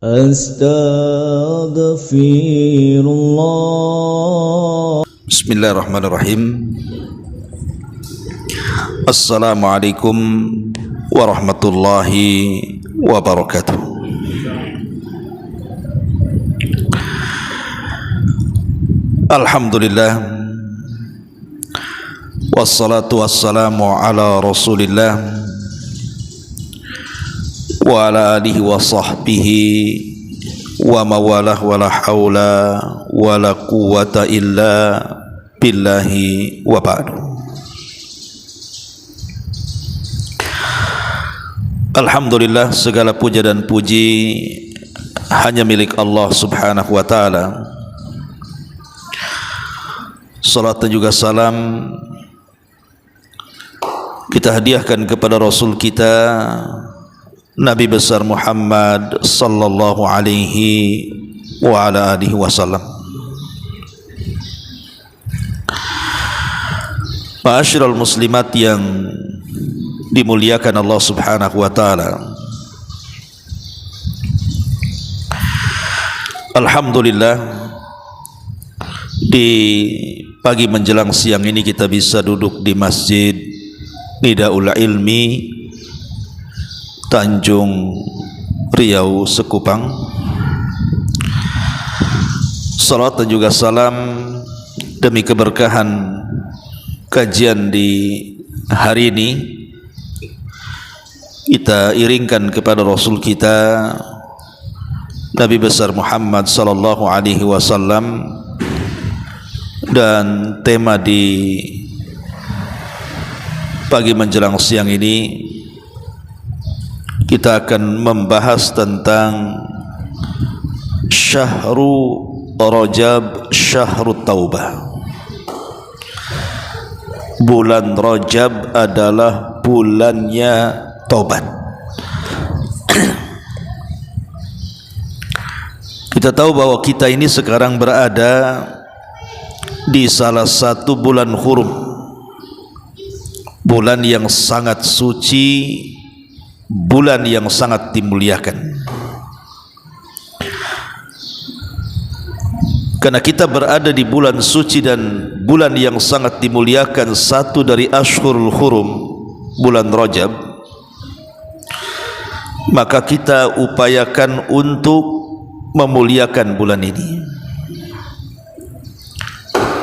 Astaghfirullah. Bismillahirrahmanirrahim. Assalamualaikum warahmatullahi wabarakatuh. Alhamdulillah, wassalatu wassalamu ala rasulillah wa ala alihi wa sahbihi wa mawalah wa la hawla wa la quwwata illa billahi wa ba'du. Alhamdulillah, segala puja dan puji hanya milik Allah subhanahu wa ta'ala. Salat dan juga salam kita hadiahkan kepada Rasul kita Nabi besar Muhammad sallallahu alaihi wa ala alihi wasallam. Ma'asyiral muslimat yang dimuliakan Allah subhanahu wa ta'ala, alhamdulillah, di pagi menjelang siang ini kita bisa duduk di Masjid Nidaul Ilmi Tanjung Riau Sekupang. Salat dan juga salam demi keberkahan kajian di hari ini kita iringkan kepada Rasul kita Nabi besar Muhammad sallallahu alaihi wasallam. Dan tema di pagi menjelang siang ini kita akan membahas tentang Syahru Rajab, Syahru Taubah. Bulan Rajab adalah bulannya taubat. Kita tahu bahwa kita ini sekarang berada di salah satu bulan hurum, bulan yang sangat suci, bulan yang sangat dimuliakan. Karena kita berada di bulan suci dan bulan yang sangat dimuliakan, satu dari Ashhurul Hurum, bulan Rajab, maka kita upayakan untuk memuliakan bulan ini.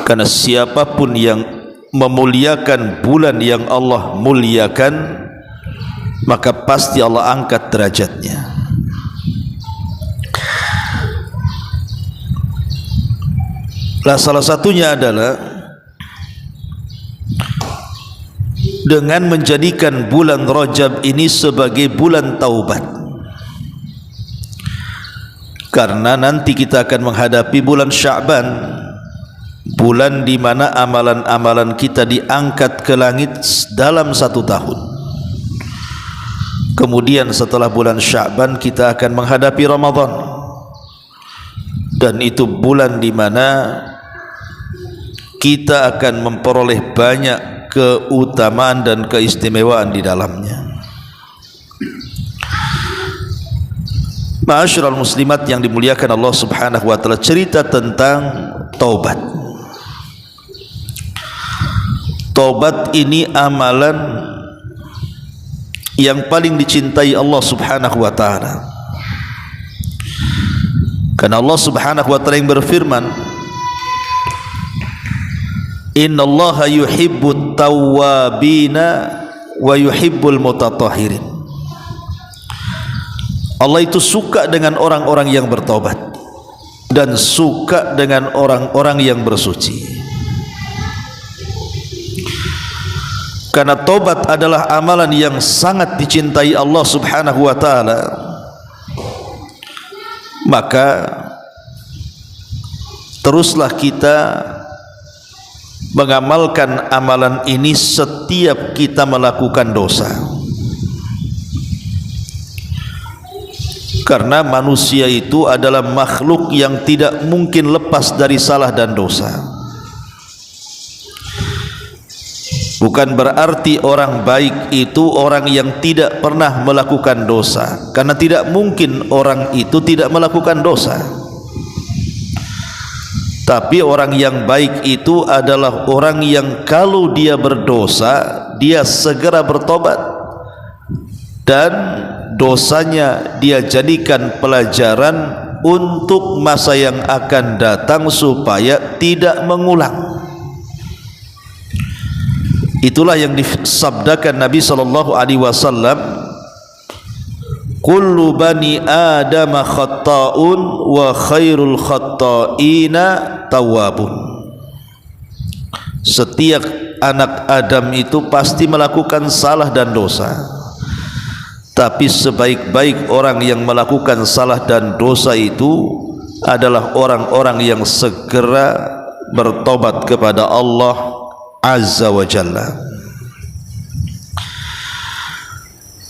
Karena siapapun yang memuliakan bulan yang Allah muliakan, maka pasti Allah angkat derajatnya. Nah, salah satunya adalah dengan menjadikan bulan Rajab ini sebagai bulan taubat. Karena nanti kita akan menghadapi bulan Sya'ban, bulan di mana amalan-amalan kita diangkat ke langit dalam satu tahun. Kemudian setelah bulan Sya'ban kita akan menghadapi Ramadan, dan itu bulan di mana kita akan memperoleh banyak keutamaan dan keistimewaan di dalamnya. Ma'asyiral muslimat yang dimuliakan Allah subhanahu wa ta'ala, cerita tentang taubat. Taubat ini amalan yang paling dicintai Allah subhanahu wa ta'ala. Karena Allah subhanahu wa ta'ala yang berfirman, innallaha yuhibbut tawwabina wa yuhibbul mutatahhirin. Allah itu suka dengan orang-orang yang bertaubat dan suka dengan orang-orang yang bersuci. Karena taubat adalah amalan yang sangat dicintai Allah subhanahu wa ta'ala, maka teruslah kita mengamalkan amalan ini setiap kita melakukan dosa. Karena manusia itu adalah makhluk yang tidak mungkin lepas dari salah dan dosa. Bukan berarti orang baik itu orang yang tidak pernah melakukan dosa, karena tidak mungkin orang itu tidak melakukan dosa. Tapi orang yang baik itu adalah orang yang kalau dia berdosa, dia segera bertobat dan dosanya dia jadikan pelajaran untuk masa yang akan datang supaya tidak mengulang. Itulah yang disabdakan Nabi SAW, kullu bani Adam khatta'un wa khairul khatta'ina tawwabun. Setiap anak Adam itu pasti melakukan salah dan dosa, tapi sebaik-baik orang yang melakukan salah dan dosa itu adalah orang-orang yang segera bertobat kepada Allah Azza wa Jalla.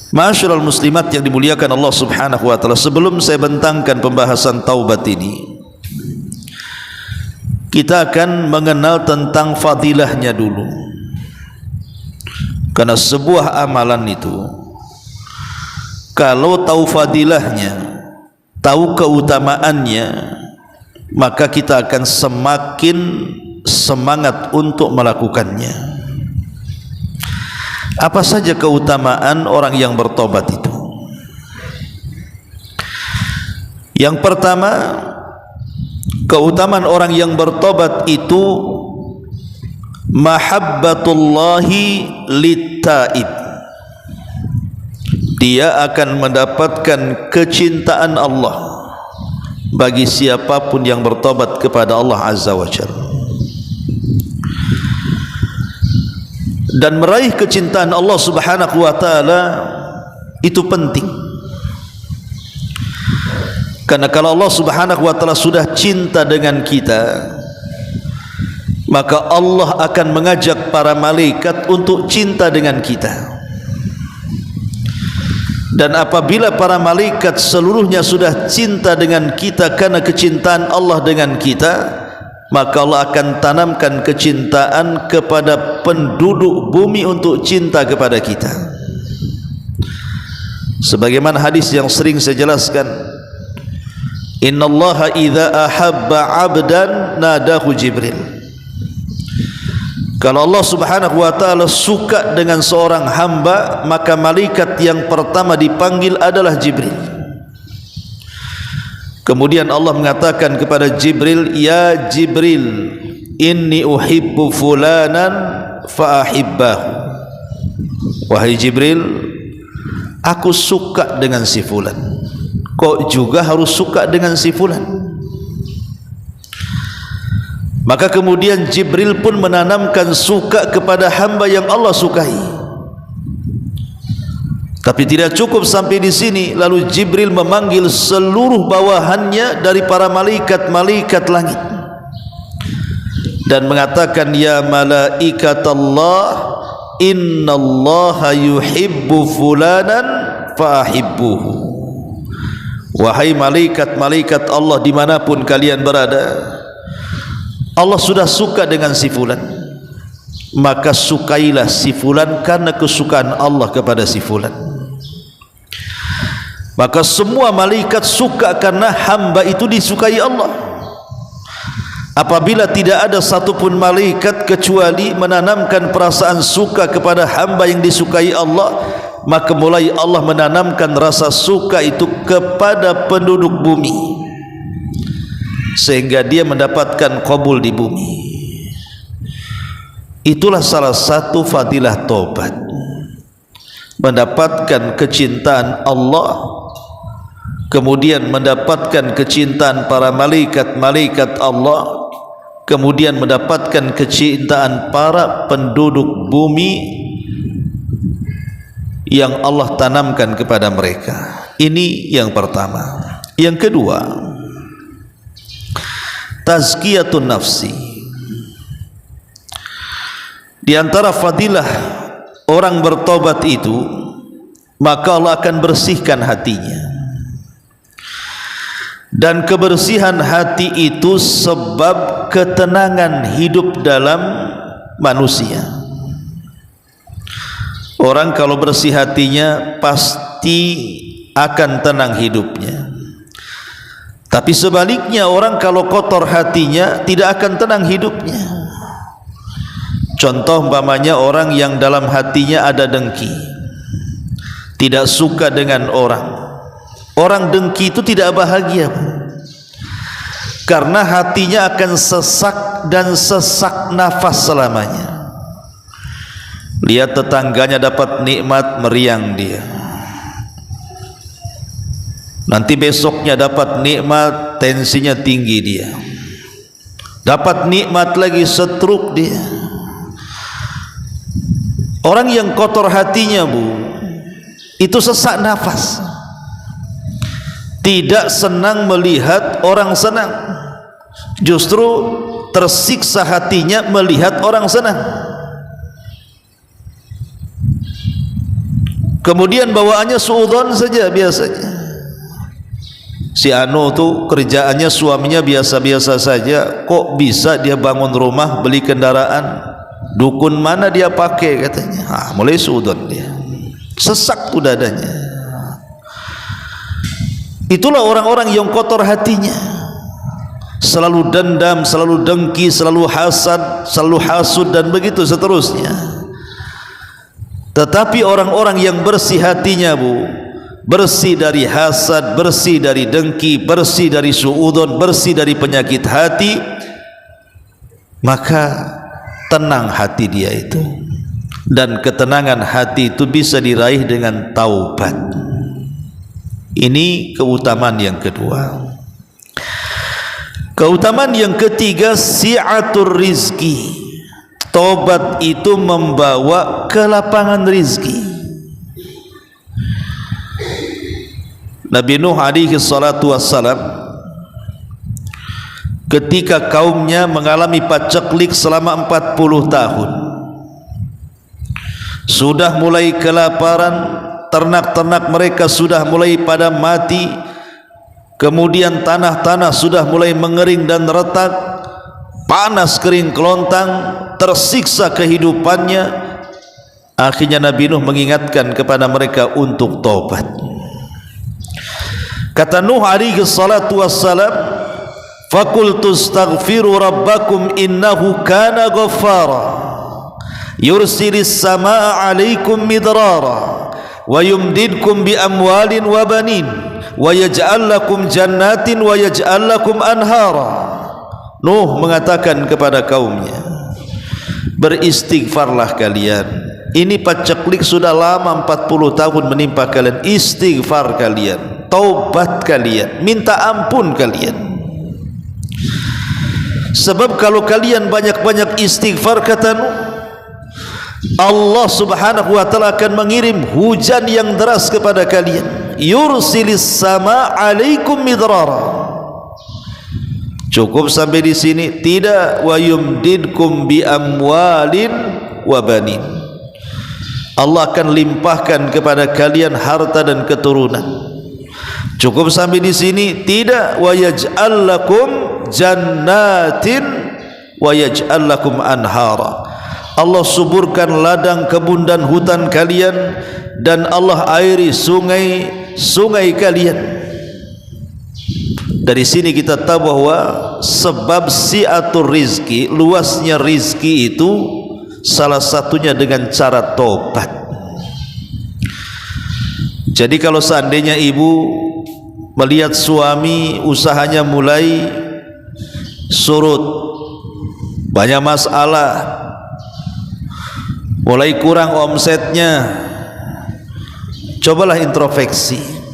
Ma'asyiral muslimat yang dimuliakan Allah Subhanahu wa taala, sebelum saya bentangkan pembahasan taubat ini, kita akan mengenal tentang fadilahnya dulu. Karena sebuah amalan itu kalau tahu fadilahnya, tahu keutamaannya, maka kita akan semakin semangat untuk melakukannya. Apa saja keutamaan orang yang bertobat itu? Yang pertama, keutamaan orang yang bertobat itu mahabbatullahi littaib. Dia akan mendapatkan kecintaan Allah bagi siapapun yang bertobat kepada Allah Azza wa Jalla. Dan meraih kecintaan Allah Subhanahu wa taala itu penting. Karena kalau Allah Subhanahu wa taala sudah cinta dengan kita, maka Allah akan mengajak para malaikat untuk cinta dengan kita. Dan apabila para malaikat seluruhnya sudah cinta dengan kita karena kecintaan Allah dengan kita, maka Allah akan tanamkan kecintaan kepada penduduk bumi untuk cinta kepada kita. Sebagaimana hadis yang sering saya jelaskan, innallaha idza ahabba 'abdan nadahu Jibril. Kalau Allah Subhanahu wa taala suka dengan seorang hamba, maka malaikat yang pertama dipanggil adalah Jibril. Kemudian Allah mengatakan kepada Jibril, ya Jibril, inni uhibbu fulanan fa'ahibbahu. Wahai Jibril, aku suka dengan si fulan, kok juga harus suka dengan si fulan? Maka kemudian Jibril pun menanamkan suka kepada hamba yang Allah sukai. Tapi tidak cukup sampai di sini, lalu Jibril memanggil seluruh bawahannya dari para malaikat-malaikat langit dan mengatakan, ya malaikatallah, innallaha yuhibbu fulanan fa'ahibbuhu. Wahai malaikat-malaikat Allah dimanapun kalian berada, Allah sudah suka dengan si fulan, maka sukailah si fulan karena kesukaan Allah kepada si fulan. Maka semua malaikat suka karena hamba itu disukai Allah. Apabila tidak ada satupun malaikat kecuali menanamkan perasaan suka kepada hamba yang disukai Allah, maka mulai Allah menanamkan rasa suka itu kepada penduduk bumi, sehingga dia mendapatkan qabul di bumi. Itulah salah satu fadilah taubat, mendapatkan kecintaan Allah, kemudian mendapatkan kecintaan para malaikat-malaikat Allah, kemudian mendapatkan kecintaan para penduduk bumi yang Allah tanamkan kepada mereka. Ini yang pertama. Yang kedua, tazkiyatun nafsi. Di antara fadilah orang bertobat itu, maka Allah akan bersihkan hatinya. Dan kebersihan hati itu sebab ketenangan hidup dalam manusia. Orang kalau bersih hatinya pasti akan tenang hidupnya. Tapi sebaliknya, orang kalau kotor hatinya tidak akan tenang hidupnya. Contoh umpamanya orang yang dalam hatinya ada dengki, tidak suka dengan orang. Orang dengki itu tidak bahagia, karena hatinya akan sesak dan sesak nafas selamanya. Lihat tetangganya dapat nikmat, meriang dia. Nanti besoknya dapat nikmat, tensinya tinggi dia. Dapat nikmat lagi, stroke dia. Orang yang kotor hatinya, Bu, itu sesak nafas. Tidak senang melihat orang senang, justru tersiksa hatinya melihat orang senang. Kemudian bawaannya suudzon saja biasanya. Si Anu tuh kerjaannya suaminya biasa-biasa saja, kok bisa dia bangun rumah, beli kendaraan, dukun mana dia pakai katanya. Mulai suudzon dia, sesak tuh dadanya. Itulah orang-orang yang kotor hatinya, selalu dendam, selalu dengki, selalu hasad, selalu hasud, dan begitu seterusnya. Tetapi orang-orang yang bersih hatinya, Bu, bersih dari hasad, bersih dari dengki, bersih dari suudzon, bersih dari penyakit hati, maka tenang hati dia itu. Dan ketenangan hati itu bisa diraih dengan taubat. Ini keutamaan yang kedua. Keutamaan yang ketiga, si'atur rizki. Taubat itu membawa kelapangan rizki. Nabi Nuh alaihi salatu wassalam, ketika kaumnya mengalami paceklik selama 40 tahun, sudah mulai kelaparan, ternak-ternak mereka sudah mulai pada mati, kemudian tanah-tanah sudah mulai mengering dan retak, panas kering kelontang, tersiksa kehidupannya. Akhirnya Nabi Nuh mengingatkan kepada mereka untuk taubat. Kata Nuh alaihi salatu wassalam, "Faqultu astaghfiru rabbakum innahu kana ghaffara yursilis samaa 'alaikum midrara wa yumdidkum bi amwalin wa banin wa yaj'al lakum jannatin wa yaj'al lakum anhara." Nuh mengatakan kepada kaumnya, beristighfarlah kalian. Ini paceklik sudah lama, 40 tahun menimpa kalian. Istighfar kalian, taubat kalian, minta ampun kalian. Sebab kalau kalian banyak-banyak istighfar, kata Nuh, Allah subhanahu wa ta'ala akan mengirim hujan yang deras kepada kalian. Yursilis sama alaikum midrara. Cukup sampai di sini? Tidak. Wa yumdidkum bi amwalin wa banin. Allah akan limpahkan kepada kalian harta dan keturunan. Cukup sampai di sini? Tidak. Wa yaj'al lakum jannatin wa yaj'al lakum anhara. Allah suburkan ladang kebun dan hutan kalian, dan Allah airi sungai-sungai kalian. Dari sini kita tahu bahwa sebab si'atur rizki, luasnya rizki itu salah satunya dengan cara tobat. Jadi kalau seandainya ibu melihat suami usahanya mulai surut, banyak masalah, mulai kurang omsetnya, cobalah introspeksi.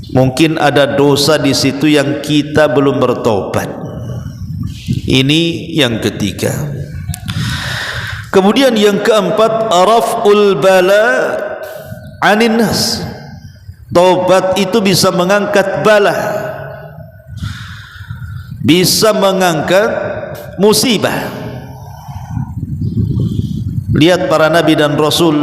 Mungkin ada dosa di situ yang kita belum bertobat. Ini yang ketiga. Kemudian yang keempat, raf'ul bala 'anin nas. Tobat itu bisa mengangkat bala, bisa mengangkat musibah. Lihat para nabi dan rasul,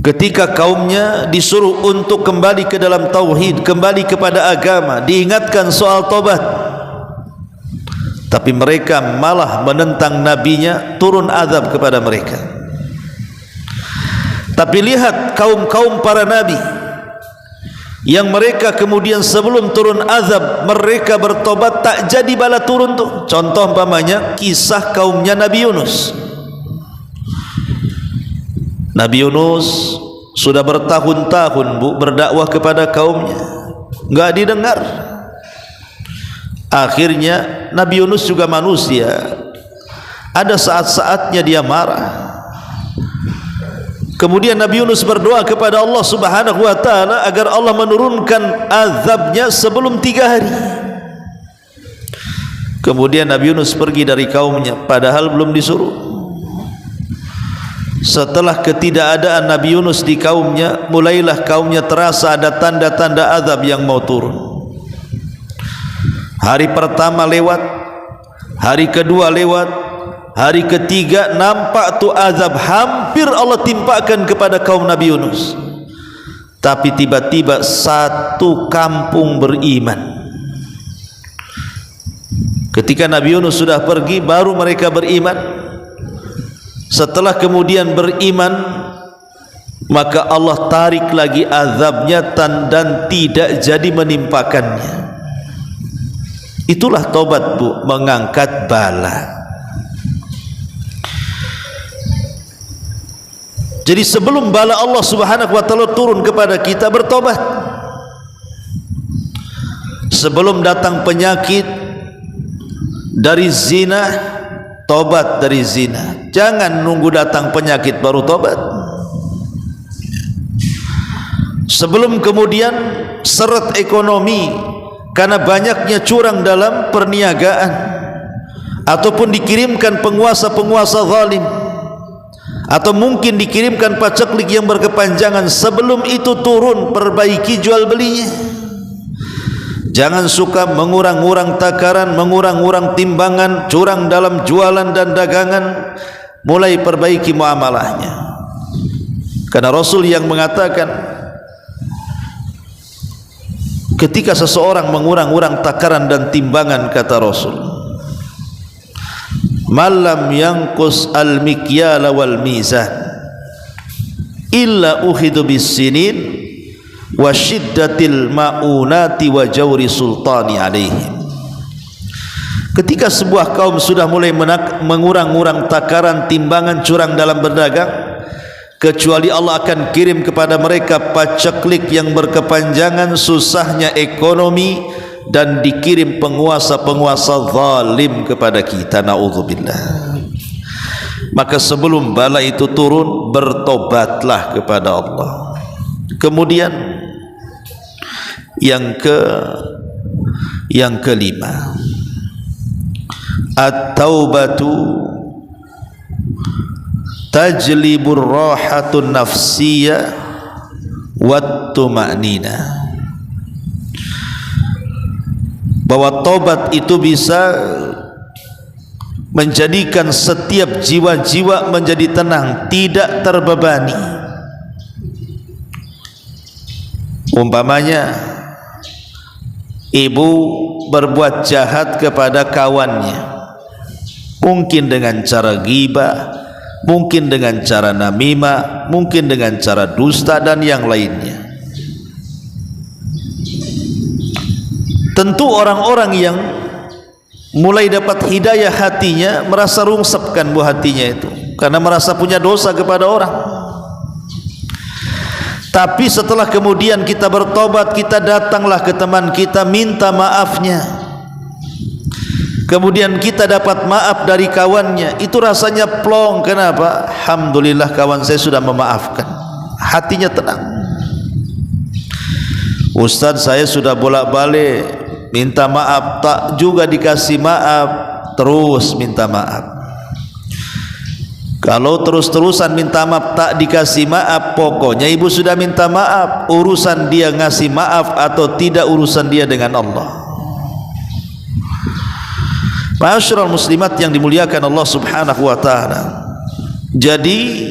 ketika kaumnya disuruh untuk kembali ke dalam tauhid, kembali kepada agama, diingatkan soal tobat, tapi mereka malah menentang nabinya, turun azab kepada mereka. Tapi lihat kaum-kaum para nabi yang mereka kemudian sebelum turun azab mereka bertobat, tak jadi bala turun tuh. Contoh umpamanya kisah kaumnya Nabi Yunus. Nabi Yunus sudah bertahun-tahun berdakwah kepada kaumnya, enggak didengar. Akhirnya Nabi Yunus juga manusia, ada saat-saatnya dia marah. Kemudian Nabi Yunus berdoa kepada Allah Subhanahu wa taala agar Allah menurunkan azabnya sebelum 3 hari. Kemudian Nabi Yunus pergi dari kaumnya padahal belum disuruh. Setelah ketidakadaan Nabi Yunus di kaumnya, mulailah kaumnya terasa ada tanda-tanda azab yang mau turun. Hari pertama lewat, hari kedua lewat, hari ketiga nampak tu azab hampir Allah timpakan kepada kaum Nabi Yunus. Tapi tiba-tiba satu kampung beriman. Ketika Nabi Yunus sudah pergi, baru mereka beriman. Setelah kemudian beriman, maka Allah tarik lagi azabnya dan tidak jadi menimpakannya. Itulah tobat, Bu, mengangkat bala. Jadi sebelum bala Allah Subhanahu wa taala turun kepada kita, bertobat. Sebelum datang penyakit dari zina, tobat dari zina. Jangan nunggu datang penyakit baru tobat. Sebelum kemudian seret ekonomi karena banyaknya curang dalam perniagaan, ataupun dikirimkan penguasa-penguasa zalim, atau mungkin dikirimkan paceklik yang berkepanjangan, sebelum itu turun, perbaiki jual belinya. Jangan suka mengurang-urang takaran, mengurang-urang timbangan, curang dalam jualan dan dagangan. Mulai perbaiki muamalahnya. Karena Rasul yang mengatakan, ketika seseorang mengurang-urang takaran dan timbangan, kata Rasul, malam yangkus al-mikyala wal mizan illa uhidu bis sinin wa syiddatil ma'unati wa jawri sultani alaihim. Ketika sebuah kaum sudah mulai mengurang-urang takaran, timbangan, curang dalam berdagang, kecuali Allah akan kirim kepada mereka paceklik yang berkepanjangan, susahnya ekonomi, dan dikirim penguasa-penguasa zalim kepada kita. Na'udzubillah. Maka sebelum bala itu turun, bertobatlah kepada Allah. Kemudian yang kelima, at-taubatu tajlibur rahatun nafsiyah wat tuma'nina. Bahwa taubat itu bisa menjadikan setiap jiwa-jiwa menjadi tenang, tidak terbebani. Umpamanya ibu berbuat jahat kepada kawannya, mungkin dengan cara ghibah, mungkin dengan cara namimah, mungkin dengan cara dusta dan yang lainnya. Tentu orang-orang yang mulai dapat hidayah hatinya merasa rungsepkan buah hatinya itu, karena merasa punya dosa kepada orang. Tapi setelah kemudian kita bertobat, kita datanglah ke teman kita, minta maafnya, kemudian kita dapat maaf dari kawannya, itu rasanya plong. Kenapa? Alhamdulillah kawan saya sudah memaafkan, hatinya tenang. Ustaz, saya sudah bolak-balik minta maaf, tak juga dikasih maaf, terus minta maaf. Kalau terus-terusan minta maaf tak dikasih maaf, pokoknya ibu sudah minta maaf, urusan dia ngasih maaf atau tidak, urusan dia dengan Allah. Ma'asyiral muslimat yang dimuliakan Allah Subhanahu wa taala. Jadi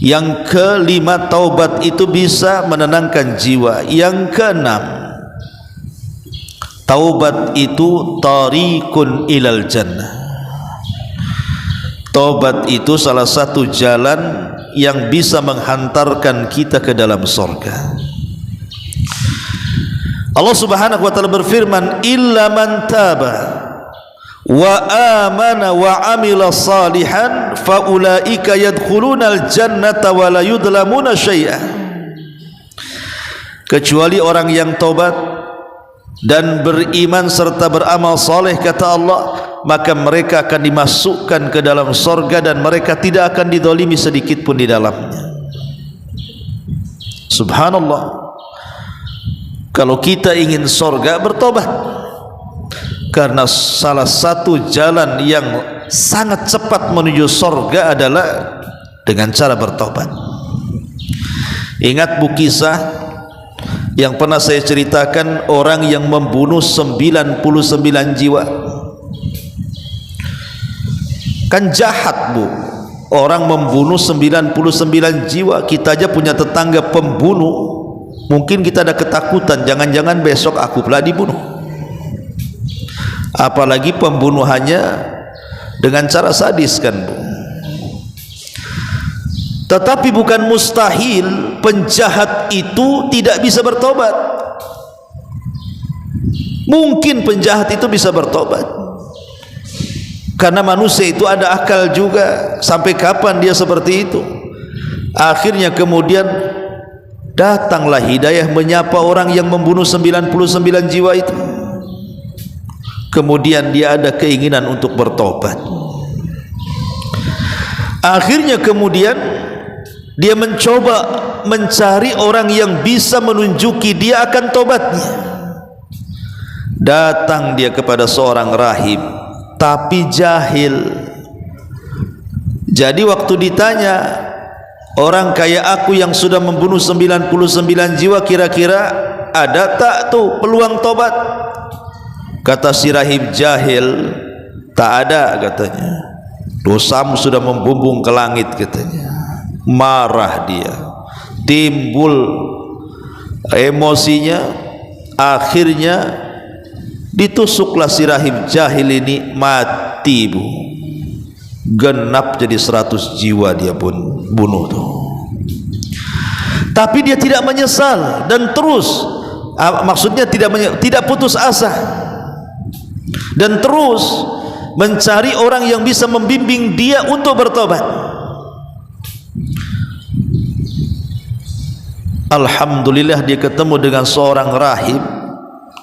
yang kelima, taubat itu bisa menenangkan jiwa. Yang keenam, taubat itu tariqun ilal jannah. Taubat itu salah satu jalan yang bisa menghantarkan kita ke dalam surga. Allah Subhanahu wa taala berfirman, illa man taba wa amana wa amila salihan faulaika yadkhulunal jannata wa la yudlamuna syai'a. Kecuali orang yang taubat dan beriman serta beramal saleh, kata Allah, maka mereka akan dimasukkan ke dalam surga dan mereka tidak akan dizalimi sedikit pun di dalamnya. Subhanallah. Kalau kita ingin surga, bertobat, karena salah satu jalan yang sangat cepat menuju surga adalah dengan cara bertobat. Ingat bu kisah yang pernah saya ceritakan, orang yang membunuh 99 jiwa. Kan jahat bu, orang membunuh 99 jiwa. Kita aja punya tetangga pembunuh, mungkin kita ada ketakutan, jangan-jangan besok aku pula dibunuh. Apalagi pembunuhannya dengan cara sadis kan bu. Tetapi bukan mustahil penjahat itu tidak bisa bertobat. Mungkin penjahat itu bisa bertobat, karena manusia itu ada akal juga. Sampai kapan dia seperti itu? Akhirnya kemudian datanglah hidayah menyapa orang yang membunuh 99 jiwa itu. Kemudian dia ada keinginan untuk bertobat. Akhirnya kemudian dia mencoba mencari orang yang bisa menunjuki dia akan tobatnya. Datang dia kepada seorang rahib, tapi jahil. Jadi waktu ditanya, orang kayak aku yang sudah membunuh 99 jiwa, kira-kira ada tak tuh peluang tobat? Kata si rahib jahil, tak ada katanya. Dosamu sudah membumbung ke langit katanya. Marah dia, timbul emosinya. Akhirnya ditusuklah si rahib jahil ini, mati bu. Genap jadi 100 jiwa dia pun bunuh tuh. Tapi dia tidak menyesal dan terus, maksudnya tidak putus asa, dan terus mencari orang yang bisa membimbing dia untuk bertobat. Alhamdulillah dia ketemu dengan seorang rahib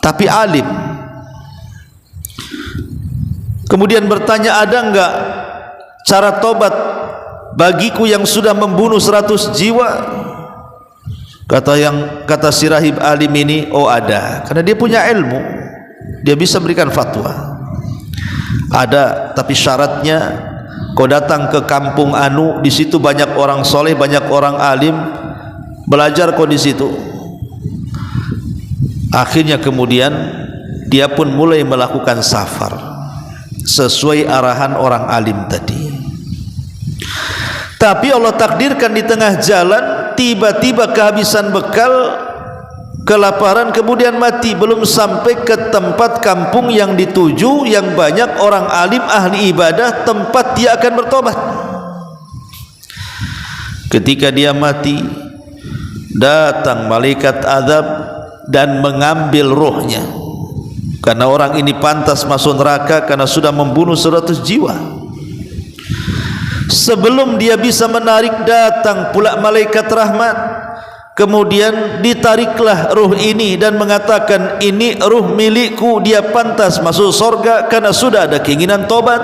tapi alim. Kemudian bertanya, ada enggak cara tobat bagiku yang sudah membunuh 100 jiwa? Kata si rahib alim ini, oh ada, karena dia punya ilmu, dia bisa berikan fatwa. Ada, tapi syaratnya kau datang ke kampung anu, di situ banyak orang soleh, banyak orang alim, belajar kau di situ. Akhirnya kemudian dia pun mulai melakukan safar sesuai arahan orang alim tadi. Tapi Allah takdirkan di tengah jalan tiba-tiba kehabisan bekal, kelaparan, kemudian mati. Belum sampai ke tempat kampung yang dituju yang banyak orang alim ahli ibadah, tempat dia akan bertobat. Ketika dia mati, datang malaikat azab dan mengambil ruhnya, karena orang ini pantas masuk neraka karena sudah membunuh 100 jiwa. Sebelum dia bisa menarik, datang pula malaikat rahmat. Kemudian ditariklah ruh ini dan mengatakan, ini ruh milikku, dia pantas masuk surga karena sudah ada keinginan tobat.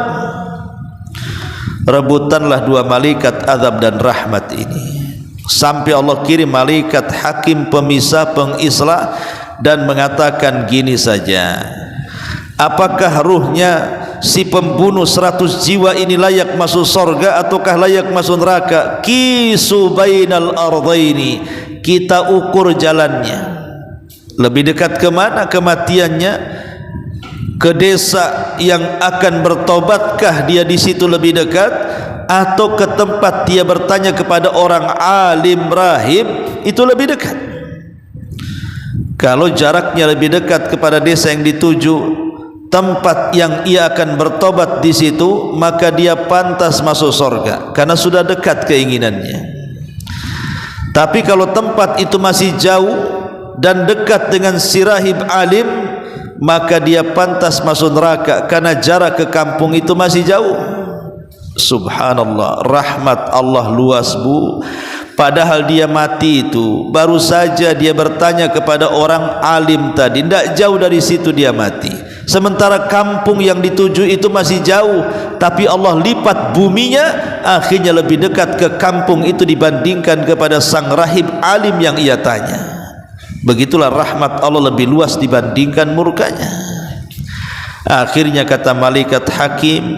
Rebutanlah dua malaikat azab dan rahmat ini, sampai Allah kirim malaikat hakim pemisah pengislah dan mengatakan gini saja, apakah ruhnya si pembunuh 100 jiwa ini layak masuk surga ataukah layak masuk neraka? Kisu bainal ardaini, kita ukur jalannya, lebih dekat ke mana kematiannya? Ke desa yang akan bertobatkah dia di situ lebih dekat, atau ke tempat dia bertanya kepada orang alim rahib itu lebih dekat? Kalau jaraknya lebih dekat kepada desa yang dituju, tempat yang ia akan bertobat di situ, maka dia pantas masuk surga karena sudah dekat keinginannya. Tapi kalau tempat itu masih jauh dan dekat dengan si rahib alim, maka dia pantas masuk neraka karena jarak ke kampung itu masih jauh. Subhanallah, rahmat Allah luas, Bu. Padahal dia mati itu baru saja dia bertanya kepada orang alim tadi, tidak jauh dari situ dia mati. Sementara kampung yang dituju itu masih jauh, tapi Allah lipat buminya, akhirnya lebih dekat ke kampung itu dibandingkan kepada sang rahib alim yang ia tanya. Begitulah rahmat Allah lebih luas dibandingkan murkanya. Akhirnya kata malaikat hakim,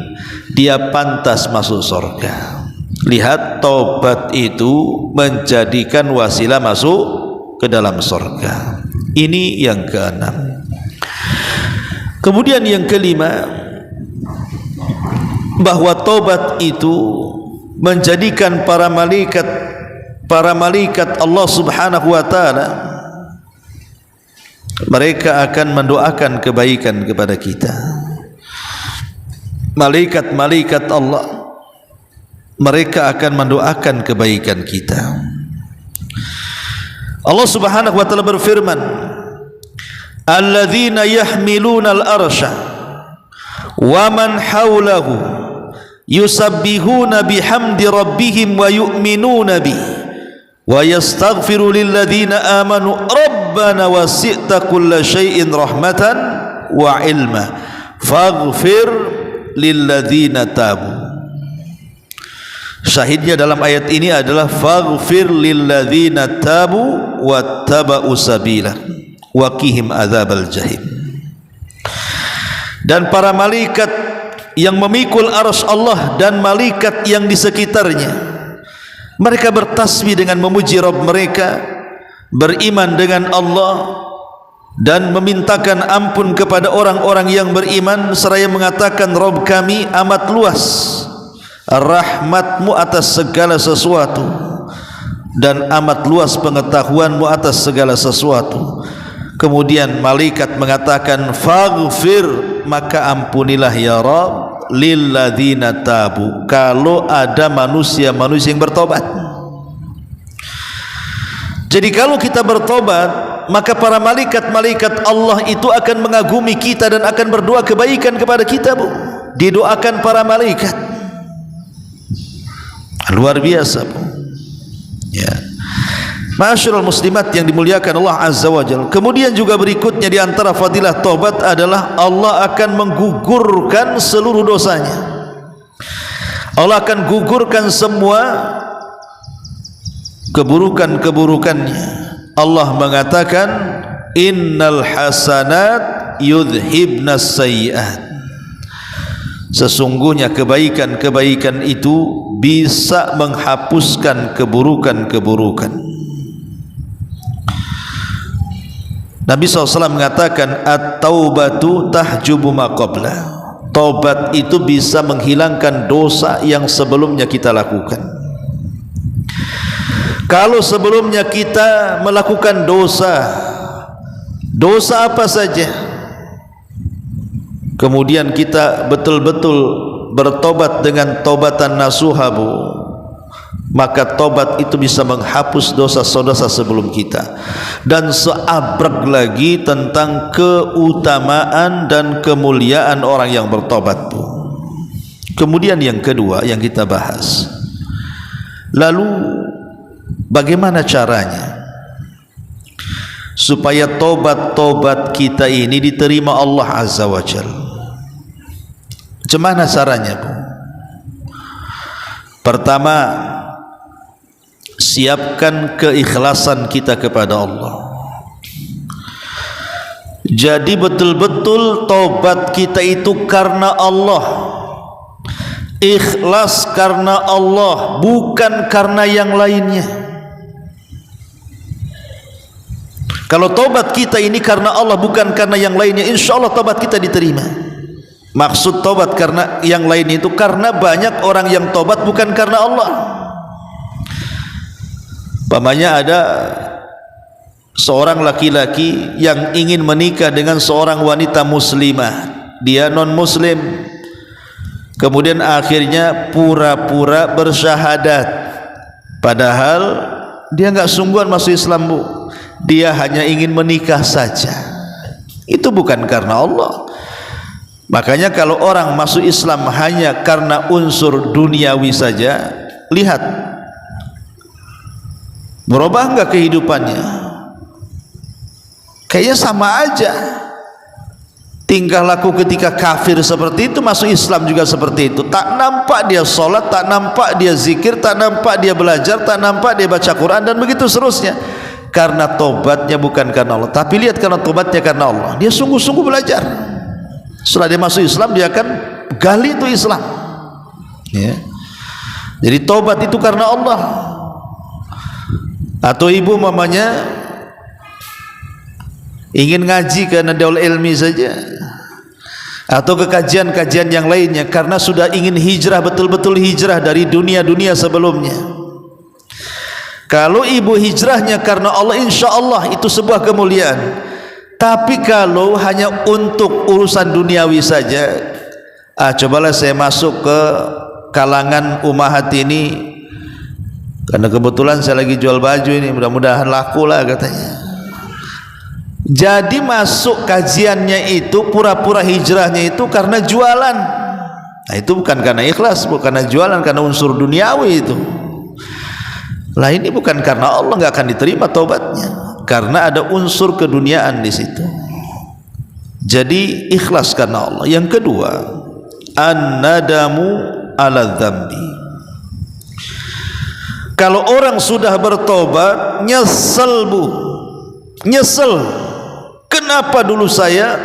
dia pantas masuk surga. Lihat, taubat itu menjadikan wasilah masuk ke dalam surga. Ini yang keenam. Kemudian yang kelima, bahwa taubat itu menjadikan para malaikat Allah Subhanahu wa taala, mereka akan mendoakan kebaikan kepada kita. Malaikat-malaikat Allah, mereka akan mendoakan kebaikan kita. Allah Subhanahu wa taala berfirman, alladzina yahmiluna al-arsha wa man hawlahu yusabbihuna bihamdi rabbihim wa yu'minuna bi wa yastaghfiru lilladzina amanu rabbana wasi'ta kulla syai'in rahmatan wa ilma faghfir lilladzina tabu. Syahidnya dalam ayat ini adalah faghfir lilladzina tabu wattaba'u sabila wa qihim adzabal jahim. Dan para malaikat yang memikul arsy Allah dan malaikat yang di sekitarnya, mereka bertasbih dengan memuji Rabb mereka, beriman dengan Allah dan memintakan ampun kepada orang-orang yang beriman, seraya mengatakan, Rabb kami amat luas rahmatmu atas segala sesuatu dan amat luas pengetahuanmu atas segala sesuatu. Kemudian malaikat mengatakan faghfir, maka ampunilah ya Rabb lilladzina tabu, kalau ada manusia-manusia yang bertobat. Jadi kalau kita bertobat, maka para malaikat-malaikat Allah itu akan mengagumi kita dan akan berdoa kebaikan kepada kita, Bu. Didoakan para malaikat. Luar biasa, Bu. Ya. Ma'asyiral muslimat yang dimuliakan Allah Azza wa Jalla. Kemudian juga berikutnya di antara fadilah taubat adalah Allah akan menggugurkan seluruh dosanya. Allah akan gugurkan semua keburukan-keburukannya. Allah mengatakan innal hasanat yudhibnas sayyi'at. Sesungguhnya kebaikan-kebaikan itu bisa menghapuskan keburukan-keburukan. Nabi SAW mengatakan at-taubatu tahjubu ma qabla. Taubat itu bisa menghilangkan dosa yang sebelumnya kita lakukan. Kalau sebelumnya kita melakukan dosa apa saja, kemudian kita betul-betul bertobat dengan taubatan nasuha, Bu, maka tobat itu bisa menghapus dosa-dosa sebelum kita. Dan seabrek lagi tentang keutamaan dan kemuliaan orang yang bertobat, Bu. Kemudian yang kedua yang kita bahas, lalu bagaimana caranya supaya tobat-tobat kita ini diterima Allah Azza wa Jalla? Macam mana caranya, Bu? Pertama, siapkan keikhlasan kita kepada Allah. Jadi betul-betul tobat kita itu karena Allah, ikhlas karena Allah, bukan karena yang lainnya. Kalau tobat kita ini karena Allah, bukan karena yang lainnya, insya Allah tobat kita diterima. Maksud tobat karena yang lain itu karena banyak orang yang tobat bukan karena Allah. Pamannya ada seorang laki-laki yang ingin menikah dengan seorang wanita muslimah, dia non muslim, kemudian akhirnya pura-pura bersyahadat, padahal dia nggak sungguhan masuk Islam, Bu. Dia hanya ingin menikah saja. Itu bukan karena Allah. Makanya kalau orang masuk Islam hanya karena unsur duniawi saja, lihat berubah enggak kehidupannya? Kayaknya sama aja. Tingkah laku ketika kafir seperti itu, masuk Islam juga seperti itu. Tak nampak dia sholat, tak nampak dia zikir, tak nampak dia belajar, tak nampak dia baca Quran, dan begitu seterusnya. Karena tobatnya bukan karena Allah. Tapi lihat, karena tobatnya karena Allah, dia sungguh-sungguh belajar. Setelah dia masuk Islam, dia akan gali itu Islam, ya. Jadi tobat itu karena Allah. Atau ibu mamanya ingin ngaji karena daul ilmi saja, atau ke kajian-kajian yang lainnya karena sudah ingin hijrah, betul-betul hijrah dari dunia-dunia sebelumnya. Kalau ibu hijrahnya karena Allah, insya Allah itu sebuah kemuliaan. Tapi kalau hanya untuk urusan duniawi saja, cobalah saya masuk ke kalangan ummahat ini, karena kebetulan saya lagi jual baju ini, mudah-mudahan laku lah katanya. Jadi masuk kajiannya itu, pura-pura hijrahnya itu karena jualan. Nah, itu bukan karena ikhlas, bukan karena jualan, karena unsur duniawi itu. Lah ini bukan karena Allah, nggak akan diterima taubatnya, karena ada unsur keduniaan di situ. Jadi ikhlas karena Allah. Yang kedua, an-nadamu ala dzambi. Kalau orang sudah bertobat, nyesel, Bu. Nyesel. Kenapa dulu saya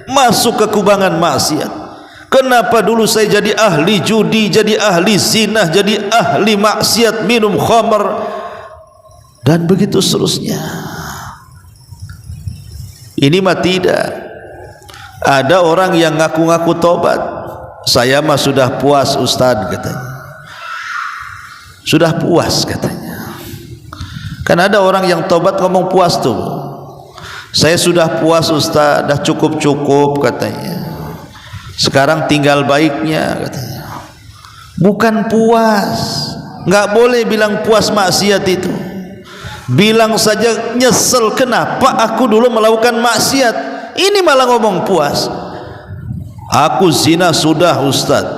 masuk ke kubangan maksiat? Kenapa dulu saya jadi ahli judi, jadi ahli zina, jadi ahli maksiat, minum khamar, dan begitu seterusnya. Ini mah tidak. Ada orang yang ngaku-ngaku tobat. Saya mah sudah puas Ustadz katanya. Sudah puas katanya. Kan ada orang yang tobat ngomong puas tuh. Saya sudah puas Ustadz, dah cukup-cukup katanya. Sekarang tinggal baiknya katanya. Bukan puas. Nggak boleh bilang puas maksiat itu. Bilang saja nyesel, kenapa aku dulu melakukan maksiat. Ini malah ngomong puas. Aku zina sudah Ustadz,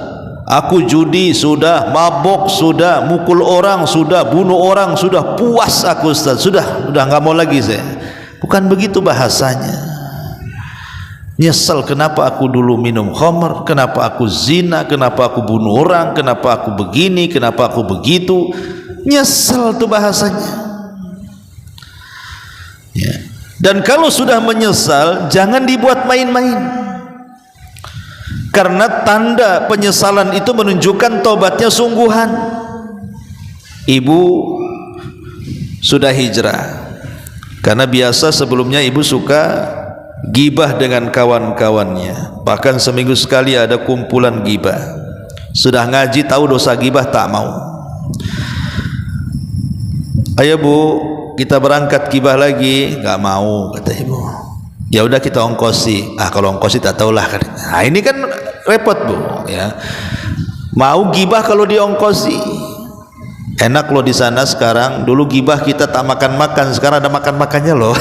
aku judi sudah, mabok sudah, mukul orang sudah, bunuh orang sudah, puas aku Ustadz, sudah nggak mau lagi saya. Bukan begitu bahasanya. Nyesel, kenapa aku dulu minum khamr, kenapa aku zina, kenapa aku bunuh orang, kenapa aku begini, kenapa aku begitu. Nyesel itu bahasanya, ya. Dan kalau sudah menyesal, jangan dibuat main-main, karena tanda penyesalan itu menunjukkan tobatnya sungguhan. Ibu sudah hijrah, karena biasa sebelumnya ibu suka gibah dengan kawan-kawannya, bahkan seminggu sekali ada kumpulan gibah. Sudah ngaji tahu dosa gibah, tak mau. Ayo Bu, kita berangkat gibah lagi. Nggak mau kata ibu. Ya udah kita ongkosi. Kalau ongkosi tak tahulah. Nah ini kan repot Bu, ya. Mau gibah kalau diongkosi. Enak loh di sana sekarang. Dulu gibah kita tak makan-makan, sekarang ada makan-makannya loh.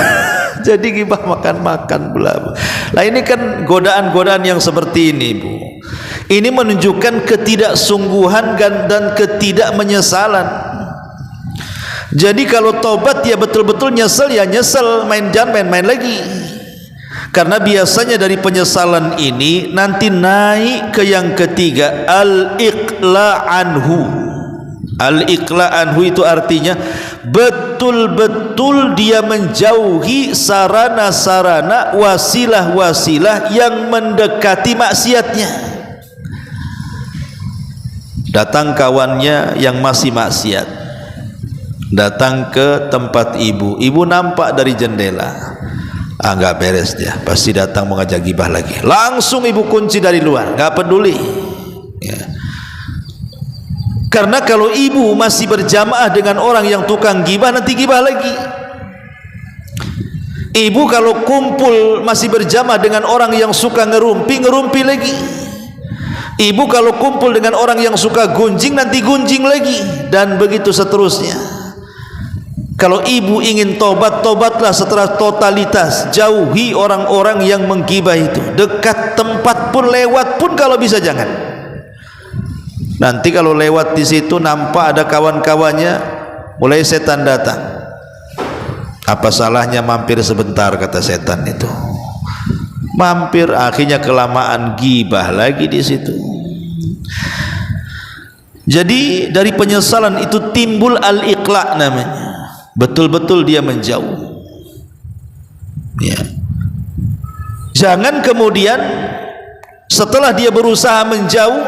Jadi gibah makan-makan pula. Nah ini kan godaan-godaan yang seperti ini Bu. Ini menunjukkan ketidaksungguhan dan ketidakmenyesalan. Jadi kalau tobat ya betul-betul nyesel, ya nyesel, jangan main-main lagi. Karena biasanya dari penyesalan ini nanti naik ke yang ketiga, al-iqla anhu. Al-iqla anhu itu artinya betul-betul dia menjauhi sarana-sarana, wasilah-wasilah yang mendekati maksiatnya. Datang kawannya yang masih maksiat, datang ke tempat ibu nampak dari jendela, nggak beres dia, pasti datang mengajak gibah lagi. Langsung ibu kunci dari luar, nggak peduli, ya. Karena kalau ibu masih berjamaah dengan orang yang tukang gibah, nanti gibah lagi. Ibu kalau kumpul masih berjamaah dengan orang yang suka ngerumpi lagi. Ibu kalau kumpul dengan orang yang suka gunjing, nanti gunjing lagi, dan begitu seterusnya. Kalau ibu ingin tobat, tobatlah setelah totalitas. Jauhi orang-orang yang menggibah itu. Dekat tempat pun, lewat pun kalau bisa jangan. Nanti kalau lewat di situ nampak ada kawan-kawannya, mulai setan datang. Apa salahnya mampir sebentar, kata setan itu. Mampir, akhirnya kelamaan gibah lagi di situ. Jadi dari penyesalan itu timbul al-iqla' namanya. Betul-betul dia menjauh. Ya. Jangan kemudian setelah dia berusaha menjauh,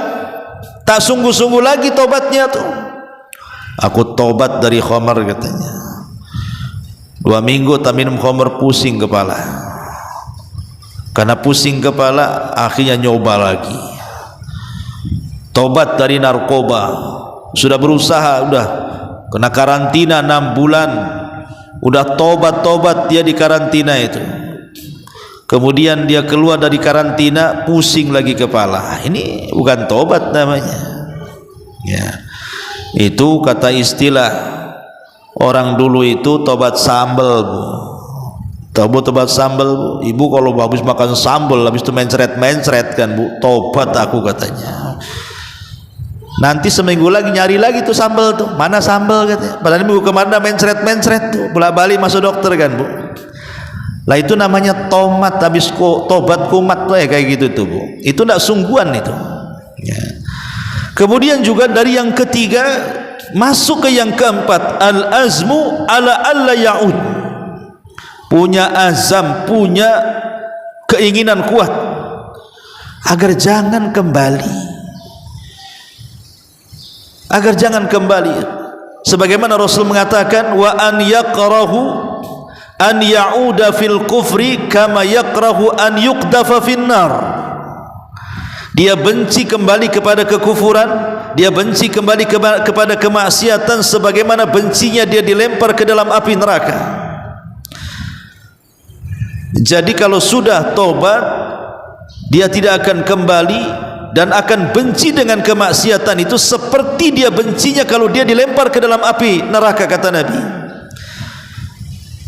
tak sungguh-sungguh lagi tobatnya tuh. Aku tobat dari khamar katanya. 2 minggu tak minum khamar, pusing kepala. Karena pusing kepala, akhirnya nyoba lagi. Tobat dari narkoba. Sudah berusaha, udah kena karantina 6 bulan, udah tobat dia di karantina itu. Kemudian dia keluar dari karantina, pusing lagi kepala. Ini bukan tobat namanya. Ya, itu kata istilah orang dulu itu tobat sambal, Bu. Tobat sambal, Bu. Ibu kalau habis makan sambal, habis itu mencret kan, Bu, tobat aku katanya. Nanti seminggu lagi nyari lagi tuh sambal tuh, mana sambal katanya. Padahal minggu kemarin mencret tuh, bolak-balik masuk dokter kan, Bu. Lah itu namanya tomat, habis tobat kumat tuh ya, kayak gitu tuh, Bu. Itu enggak sungguhan itu. Ya. Kemudian juga dari yang ketiga masuk ke yang keempat, al-azmu ala alla ya'ud. Punya azam, punya keinginan kuat agar jangan kembali. Agar jangan kembali. Sebagaimana Rasul mengatakan, wa an yakrahu an ya'uda fil kufri kama yakrahu an yuqdafa finnar. Dia benci kembali kepada kekufuran, dia benci kembali kepada kemaksiatan sebagaimana bencinya dia dilempar ke dalam api neraka. Jadi kalau sudah tobat, dia tidak akan kembali dan akan benci dengan kemaksiatan itu seperti dia bencinya kalau dia dilempar ke dalam api neraka, kata Nabi.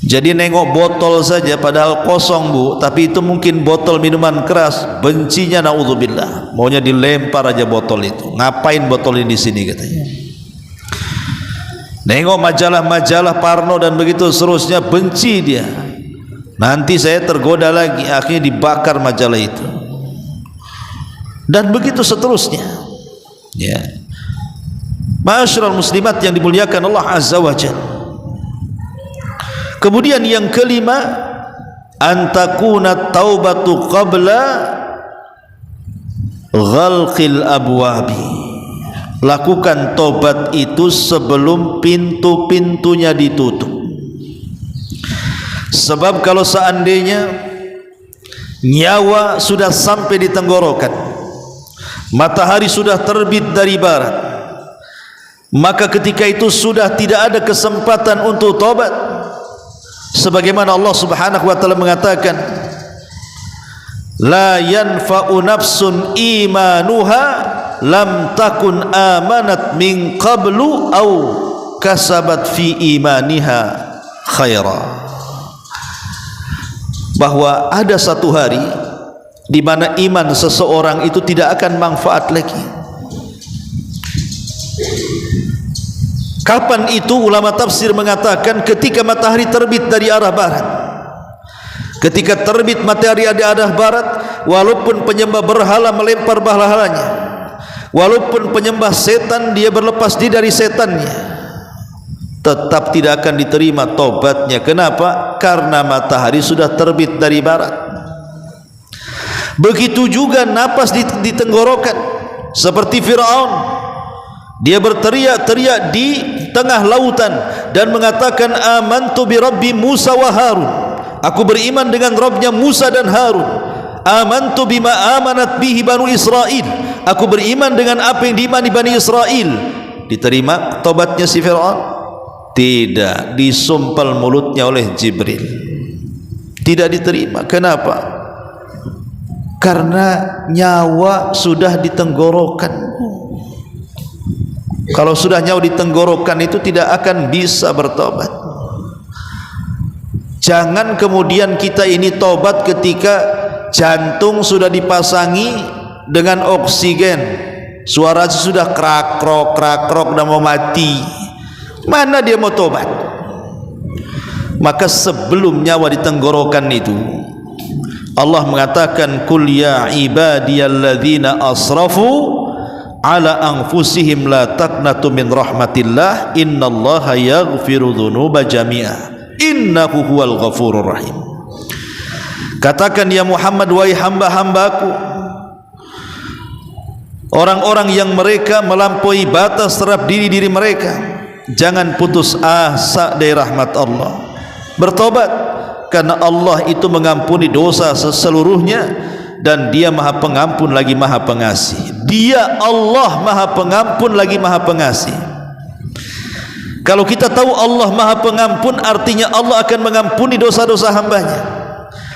Jadi nengok botol saja padahal kosong, Bu, tapi itu mungkin botol minuman keras, bencinya naudzubillah, maunya dilempar aja botol itu. Ngapain botol ini di sini katanya. Nengok majalah-majalah Parno dan begitu seterusnya, benci dia. Nanti saya tergoda lagi, akhirnya dibakar majalah itu. Dan begitu seterusnya. Ya. Ma'asyiral muslimat yang dimuliakan Allah Azza wa Jalla. Kemudian yang kelima, antakuna taubatu qabla ghalqil abwabi. Lakukan tobat itu sebelum pintu-pintunya ditutup. Sebab kalau seandainya nyawa sudah sampai di tenggorokan, matahari sudah terbit dari barat, maka ketika itu sudah tidak ada kesempatan untuk tobat. Sebagaimana Allah Subhanahu wa taala mengatakan, la yanfa'u nafsun imanuha lam takun amanat min qablu au kasabat fi imaniha khaira. Bahwa ada satu hari di mana iman seseorang itu tidak akan manfaat lagi. Kapan itu? Ulama tafsir mengatakan ketika matahari terbit dari arah barat. Ketika terbit matahari dari arah barat, walaupun penyembah berhala melempar berhalanya, walaupun penyembah setan dia berlepas diri dari setannya, tetap tidak akan diterima tobatnya. Kenapa? Karena matahari sudah terbit dari barat. Begitu juga napas di tenggorokan, seperti Fir'aun, dia berteriak-teriak di tengah lautan dan mengatakan, amantu bi rabbi Musa wa Harun, aku beriman dengan Rabbnya Musa dan Harun. Amantu bima amanat bihi banu Israel, aku beriman dengan apa yang diimani Bani Israel. Diterima tobatnya si Fir'aun? Tidak, disumpal mulutnya oleh Jibril. Tidak diterima. Kenapa? Karena nyawa sudah di tenggorokan. Kalau sudah nyawa di tenggorokan itu tidak akan bisa bertobat. Jangan kemudian kita ini tobat ketika jantung sudah dipasangi dengan oksigen, suara sudah krak-krok dan mau mati. Mana dia mau tobat? Maka sebelum nyawa di tenggorokan itu, Allah mengatakan, Qul ya ibadiyalladzina asrafu ala anfusihim la taqnatu min rahmatillah innallaha yaghfiru dzunuba jami'a innahu huwal ghafurur rahim. Katakan ya Muhammad, wahai hamba-hambaku, orang-orang yang mereka melampaui batas terhadap diri mereka, jangan putus asa dari rahmat Allah. Bertobat, karena Allah itu mengampuni dosa seluruhnya, dan Dia Maha Pengampun lagi Maha Pengasih. Dia Allah Maha Pengampun lagi Maha Pengasih. Kalau kita tahu Allah Maha Pengampun, artinya Allah akan mengampuni dosa-dosa hambanya.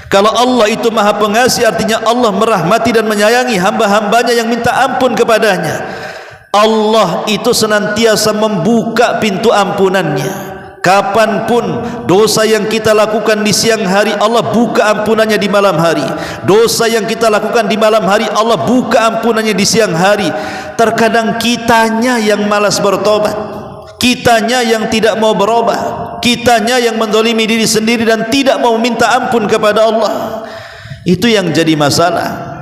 Kalau Allah itu Maha Pengasih, artinya Allah merahmati dan menyayangi hamba-hambanya yang minta ampun kepadanya. Allah itu senantiasa membuka pintu ampunannya. Kapanpun dosa yang kita lakukan di siang hari, Allah buka ampunannya di malam hari. Dosa yang kita lakukan di malam hari, Allah buka ampunannya di siang hari. Terkadang kitanya yang malas bertobat, kitanya yang tidak mau berubah, kitanya yang mendolimi diri sendiri dan tidak mau minta ampun kepada Allah. Itu yang jadi masalah.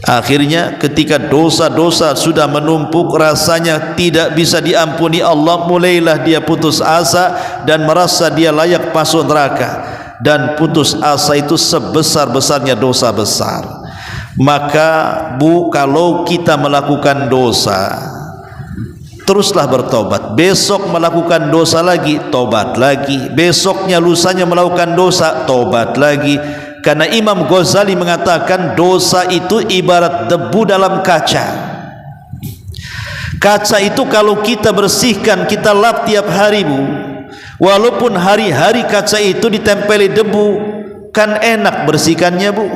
Akhirnya ketika dosa-dosa sudah menumpuk, rasanya tidak bisa diampuni Allah, mulailah dia putus asa dan merasa dia layak masuk neraka. Dan putus asa itu sebesar-besarnya dosa besar. Maka kalau kita melakukan dosa, teruslah bertobat. Besok melakukan dosa lagi, tobat lagi. Besoknya lusanya melakukan dosa, tobat lagi. Karena Imam Ghazali mengatakan dosa itu ibarat debu dalam kaca. Kaca itu kalau kita bersihkan, kita lap tiap hari, Bu, walaupun hari-hari kaca itu ditempeli debu, kan enak bersihkannya, Bu.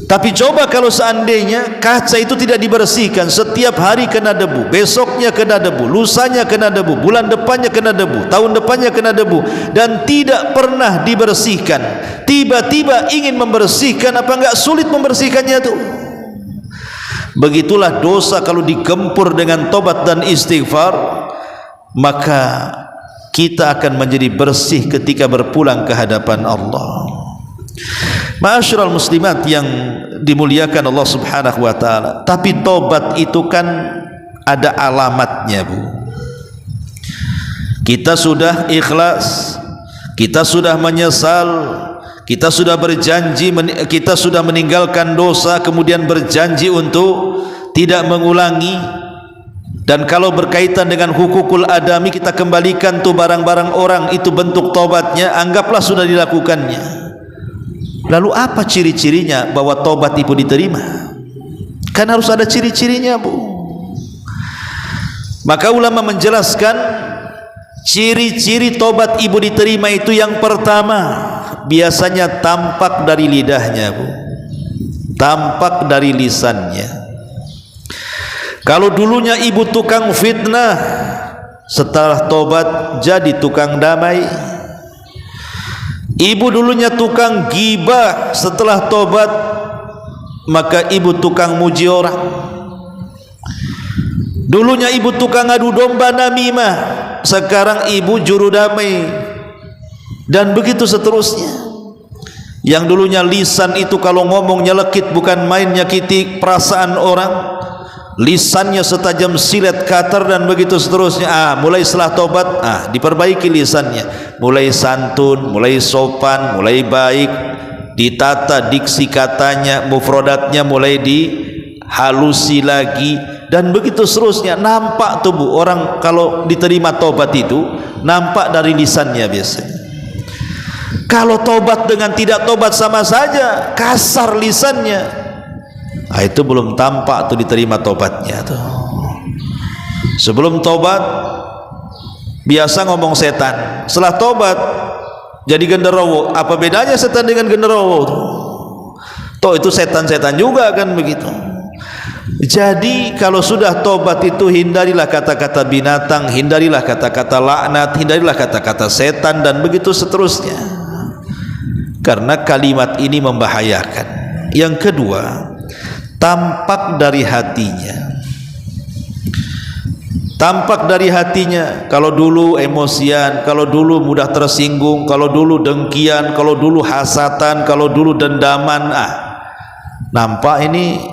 Tapi coba kalau seandainya kaca itu tidak dibersihkan, setiap hari kena debu, besoknya kena debu, lusanya kena debu, bulan depannya kena debu, tahun depannya kena debu, dan tidak pernah dibersihkan. Tiba-tiba ingin membersihkan, apa enggak sulit membersihkannya tuh? Begitulah dosa kalau digempur dengan tobat dan istighfar, maka kita akan menjadi bersih ketika berpulang ke hadapan Allah. Ma'asyiral muslimat yang dimuliakan Allah Subhanahu wa taala, tapi tobat itu kan ada alamatnya, Bu. Kita sudah ikhlas, kita sudah menyesal, kita sudah berjanji, kita sudah meninggalkan dosa, kemudian berjanji untuk tidak mengulangi. Dan kalau berkaitan dengan hukukul adami, kita kembalikan tuh barang-barang orang, itu bentuk tobatnya, anggaplah sudah dilakukannya. Lalu apa ciri-cirinya bahwa tobat itu diterima? Kan harus ada ciri-cirinya, Bu. Maka ulama menjelaskan ciri-ciri tobat ibu diterima itu, yang pertama biasanya tampak dari lidahnya, Bu, tampak dari lisannya. Kalau dulunya ibu tukang fitnah, setelah tobat jadi tukang damai. Ibu dulunya tukang gibah, setelah tobat maka ibu tukang muji orang. Dulunya ibu tukang adu domba namimah, sekarang ibu juru damai. Dan begitu seterusnya. Yang dulunya lisan itu kalau ngomong nyelekit, bukan main nyakiti perasaan orang, lisannya setajam silet kater, dan begitu seterusnya. Mulai setelah tobat, diperbaiki lisannya, mulai santun, mulai sopan, mulai baik, ditata diksi katanya, mufrodatnya mulai dihalusi lagi, dan begitu seterusnya. Nampak tuh, Bu, orang kalau diterima tobat itu nampak dari lisannya biasanya. Kalau tobat dengan tidak tobat sama saja, kasar lisannya, itu belum tampak tuh diterima tobatnya tuh. Sebelum tobat biasa ngomong setan, setelah tobat jadi genderowo. Apa bedanya setan dengan genderowo tuh? Toh itu setan-setan juga kan begitu. Jadi kalau sudah tobat itu hindarilah kata-kata binatang, hindarilah kata-kata laknat, hindarilah kata-kata setan dan begitu seterusnya, karena kalimat ini membahayakan. Yang kedua, tampak dari hatinya. Tampak dari hatinya, kalau dulu emosian, kalau dulu mudah tersinggung, kalau dulu dengkian, kalau dulu hasatan, kalau dulu dendaman, nampak ini.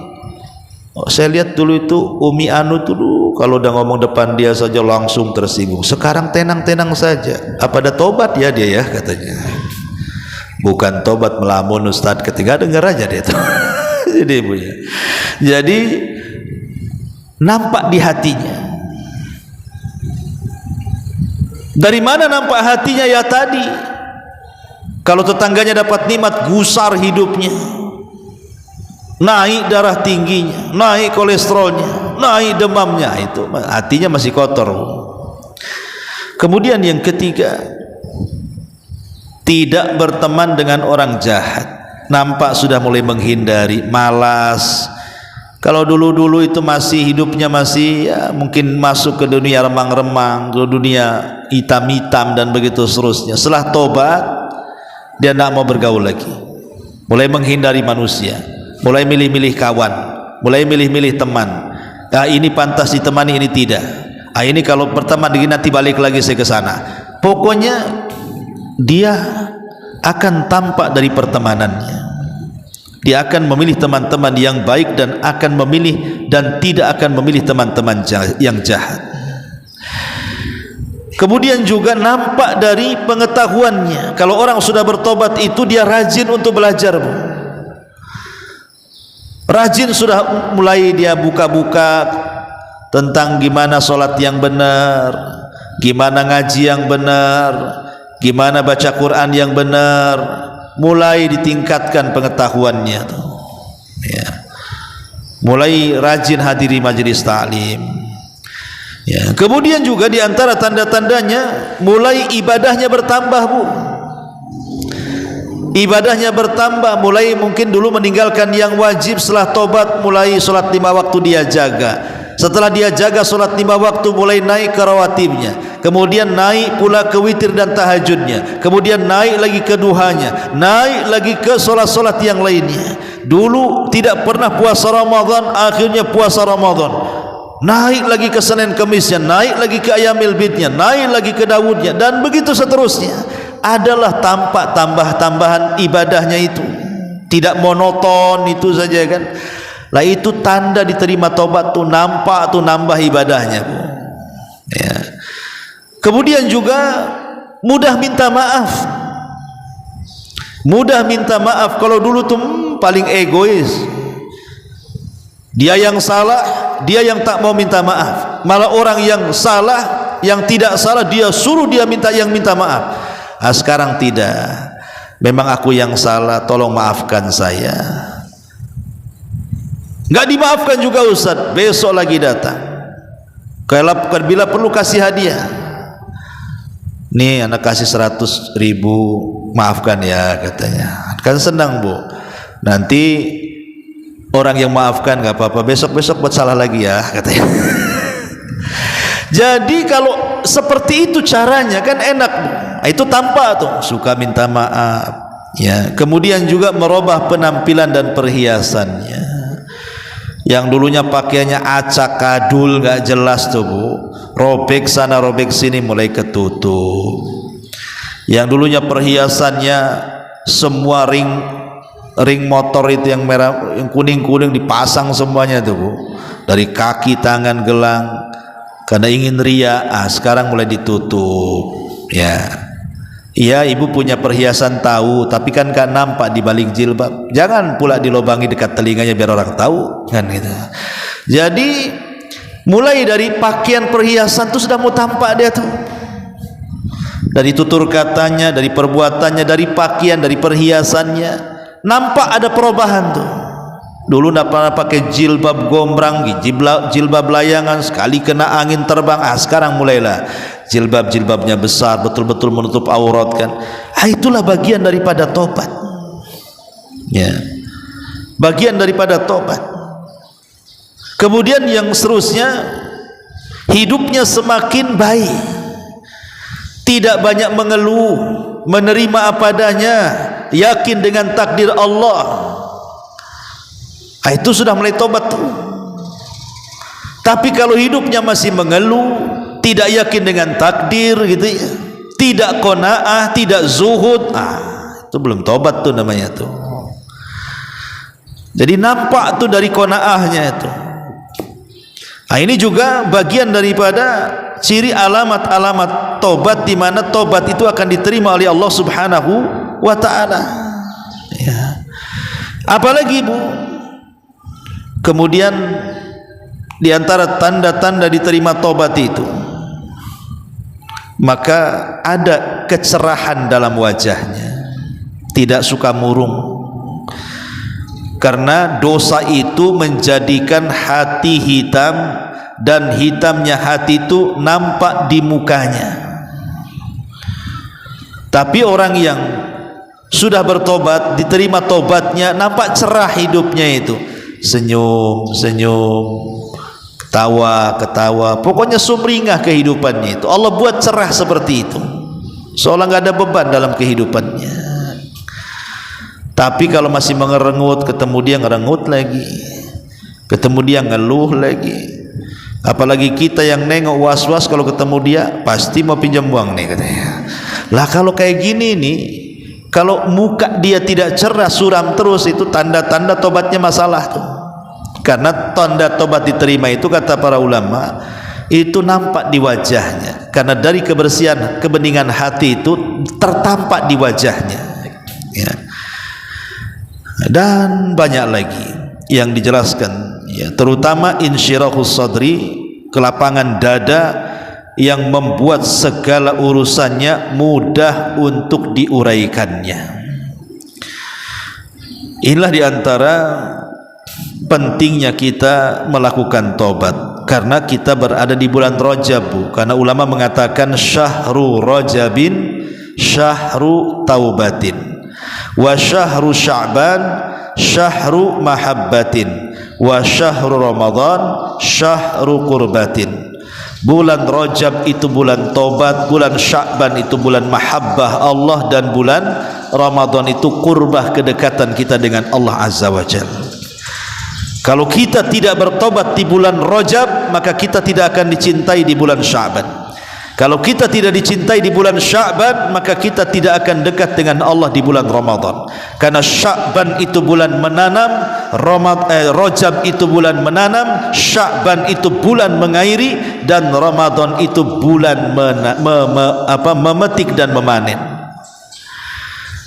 Saya lihat dulu itu Umi Anu dulu kalau udah ngomong depan dia saja langsung tersinggung. Sekarang tenang-tenang saja. Apa ada tobat ya dia ya, katanya. Bukan tobat melamun Ustaz, ketika dengar aja dia tuh. Jadi ibu ya. Jadi nampak di hatinya. Dari mana nampak hatinya? Ya tadi, kalau tetangganya dapat nikmat, gusar hidupnya, naik darah tingginya, naik kolesterolnya, naik demamnya, itu hatinya masih kotor. Kemudian yang ketiga, tidak berteman dengan orang jahat. Nampak sudah mulai menghindari, malas. Kalau dulu-dulu itu masih hidupnya masih ya, mungkin masuk ke dunia remang-remang, ke dunia hitam-hitam dan begitu seterusnya. Setelah tobat, dia tidak mau bergaul lagi, mulai menghindari manusia, mulai milih-milih kawan, mulai milih-milih teman. Ini pantas ditemani, ini tidak. Ini kalau berteman nanti balik lagi saya ke sana. Pokoknya dia akan tampak dari pertemanannya. Dia akan memilih teman-teman yang baik dan akan memilih dan tidak akan memilih teman-teman yang jahat. Kemudian juga nampak dari pengetahuannya. Kalau orang sudah bertobat itu dia rajin untuk belajar, Bu. Rajin, sudah mulai dia buka-buka tentang gimana sholat yang benar, gimana ngaji yang benar, gimana baca Quran yang benar. Mulai ditingkatkan pengetahuannya tuh, ya. Mulai rajin hadiri majelis ta'lim, ya. Kemudian juga diantara tanda-tandanya mulai ibadahnya bertambah, Bu. Ibadahnya bertambah, mulai mungkin dulu meninggalkan yang wajib, setelah tobat mulai sholat 5 waktu dia jaga. Setelah dia jaga sholat 5 waktu, mulai naik ke rawatibnya, kemudian naik pula ke witir dan tahajudnya, kemudian naik lagi ke duhanya, naik lagi ke sholat-sholat yang lainnya. Dulu tidak pernah puasa Ramadan, akhirnya puasa Ramadan. Naik lagi ke Senin Kemisnya, naik lagi ke Ayamil Bidnya, naik lagi ke Dawudnya, dan begitu seterusnya. Adalah tampak tambah-tambahan ibadahnya itu, tidak monoton itu saja kan. Lah itu tanda diterima tobat tuh, nampak tuh nambah ibadahnya, Bu. Ya. Kemudian juga mudah minta maaf. Mudah minta maaf. Kalau dulu tuh paling egois. Dia yang salah, dia yang tak mau minta maaf. Malah orang yang salah, yang tidak salah dia suruh dia yang minta maaf. Sekarang tidak. Memang aku yang salah, tolong maafkan saya. Enggak dimaafkan juga Ustaz, besok lagi datang. Bila perlu kasih hadiah. Nih anak kasih 100.000, maafkan ya, katanya. Kan senang, Bu. Nanti orang yang maafkan enggak apa-apa, besok-besok buat salah lagi ya, katanya. Jadi kalau seperti itu caranya kan enak, Bu. Itu tampak tuh suka minta maaf, ya. Kemudian juga merubah penampilan dan perhiasannya. Yang dulunya pakaiannya acak kadul nggak jelas tuh, Bu, robek sana robek sini mulai ketutup. Yang dulunya perhiasannya semua ring motor itu yang merah, yang kuning-kuning dipasang semuanya tuh, Bu, dari kaki, tangan, gelang, karena ingin ria. Sekarang mulai ditutup, ya. Iya, ibu punya perhiasan tahu, tapi kan gak nampak di balik jilbab. Jangan pula dilobangi dekat telinganya biar orang tahu, kan gitu. Jadi mulai dari pakaian perhiasan itu sudah mau tampak dia tuh. Dari tutur katanya, dari perbuatannya, dari pakaian, dari perhiasannya, nampak ada perubahan tuh. Dulu tidak pernah pakai jilbab gombrang, jilbab layangan, sekali kena angin terbang. Sekarang mulailah jilbab-jilbabnya besar, betul-betul menutup aurat kan. Itulah bagian daripada tobat, ya. Bagian daripada tobat. Kemudian yang seterusnya, hidupnya semakin baik, tidak banyak mengeluh, menerima apa adanya, yakin dengan takdir Allah. Itu sudah mulai tobat tuh. Tapi kalau hidupnya masih mengeluh, tidak yakin dengan takdir gitu ya, tidak qanaah, tidak zuhud, itu belum tobat tuh namanya tuh. Jadi nampak tuh dari qanaahnya itu. Ini juga bagian daripada ciri alamat-alamat tobat, di mana tobat itu akan diterima oleh Allah Subhanahu wa taala. Ya. Apalagi Bu, kemudian di antara tanda-tanda diterima tobat itu, maka ada kecerahan dalam wajahnya, tidak suka murung. Karena dosa itu menjadikan hati hitam, dan hitamnya hati itu nampak di mukanya. Tapi orang yang sudah bertobat, diterima tobatnya, nampak cerah hidupnya itu, senyum-senyum, ketawa-ketawa, pokoknya sumringah kehidupannya itu. Allah buat cerah seperti itu, seolah nggak ada beban dalam kehidupannya. Tapi kalau masih mengerengut, ketemu dia ngerengut lagi, ketemu dia ngeluh lagi. Apalagi kita yang nengok was-was, kalau ketemu dia pasti mau pinjam uang nih katanya. Lah kalau kayak gini nih, kalau muka dia tidak cerah, suram terus, itu tanda-tanda tobatnya masalah tuh. Karena tanda tobat diterima itu, kata para ulama, itu nampak di wajahnya. Karena dari kebersihan, kebeningan hati itu tertampak di wajahnya ya. Dan banyak lagi yang dijelaskan ya, terutama insyirahus sadri, kelapangan dada yang membuat segala urusannya mudah untuk diuraikannya. Inilah diantara pentingnya kita melakukan tobat, karena kita berada di bulan Rajab. Karena ulama mengatakan syahru Rajabin syahru taubatin, wa syahru Sya'ban syahru mahabbatin, wa syahru Ramadan syahru qurbatin. Bulan Rajab itu bulan tobat, bulan Sya'ban itu bulan mahabbah Allah, dan bulan Ramadan itu qurbah, kedekatan kita dengan Allah Azza wa Jalla. Kalau kita tidak bertobat di bulan Rajab, maka kita tidak akan dicintai di bulan Sya'ban. Kalau kita tidak dicintai di bulan Sya'ban, maka kita tidak akan dekat dengan Allah di bulan Ramadan. Karena Sya'ban itu bulan menanam, Rajab itu bulan menanam, Sya'ban itu bulan mengairi, dan Ramadan itu bulan memetik dan memanen.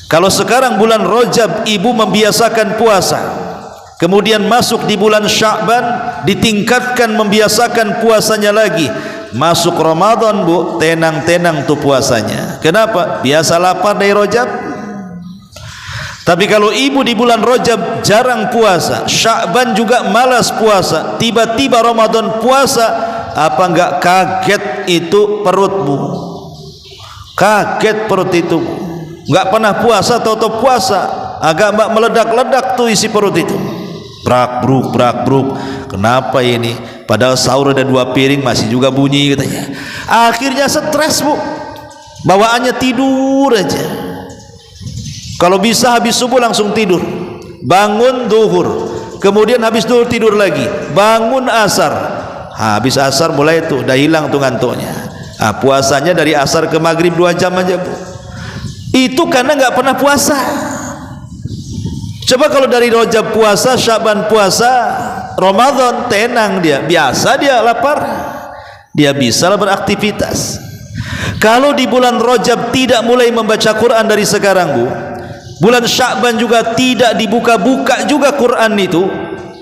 Kalau sekarang bulan Rajab ibu membiasakan puasa, kemudian masuk di bulan Sya'ban ditingkatkan membiasakan puasanya lagi, masuk Ramadan Bu, tenang-tenang tuh puasanya. Kenapa? Biasa lapar dari Rajab. Tapi kalau ibu di bulan Rajab jarang puasa, Sya'ban juga malas puasa, tiba-tiba Ramadan puasa, apa enggak kaget itu perutmu? Kaget perut itu, enggak pernah puasa, tahu-tahu puasa, agak mbak meledak-ledak tuh isi perut itu. Brak bruk, kenapa ini? Padahal sahur ada 2 piring masih juga bunyi katanya. Akhirnya stres Bu, bawaannya tidur aja. Kalau bisa habis subuh langsung tidur, bangun duhur, kemudian habis duhur tidur lagi, bangun asar, habis asar mulai tuh udah hilang tuh ngantuknya. Puasanya dari asar ke maghrib 2 jam aja Bu. Itu karena nggak pernah puasa. Coba kalau dari Rajab puasa, Sya'ban puasa, Ramadan tenang dia, biasa dia lapar, dia bisa beraktivitas. Kalau di bulan Rajab tidak mulai membaca Quran dari sekarang Bu, bulan Sya'ban juga tidak dibuka-buka juga Quran itu,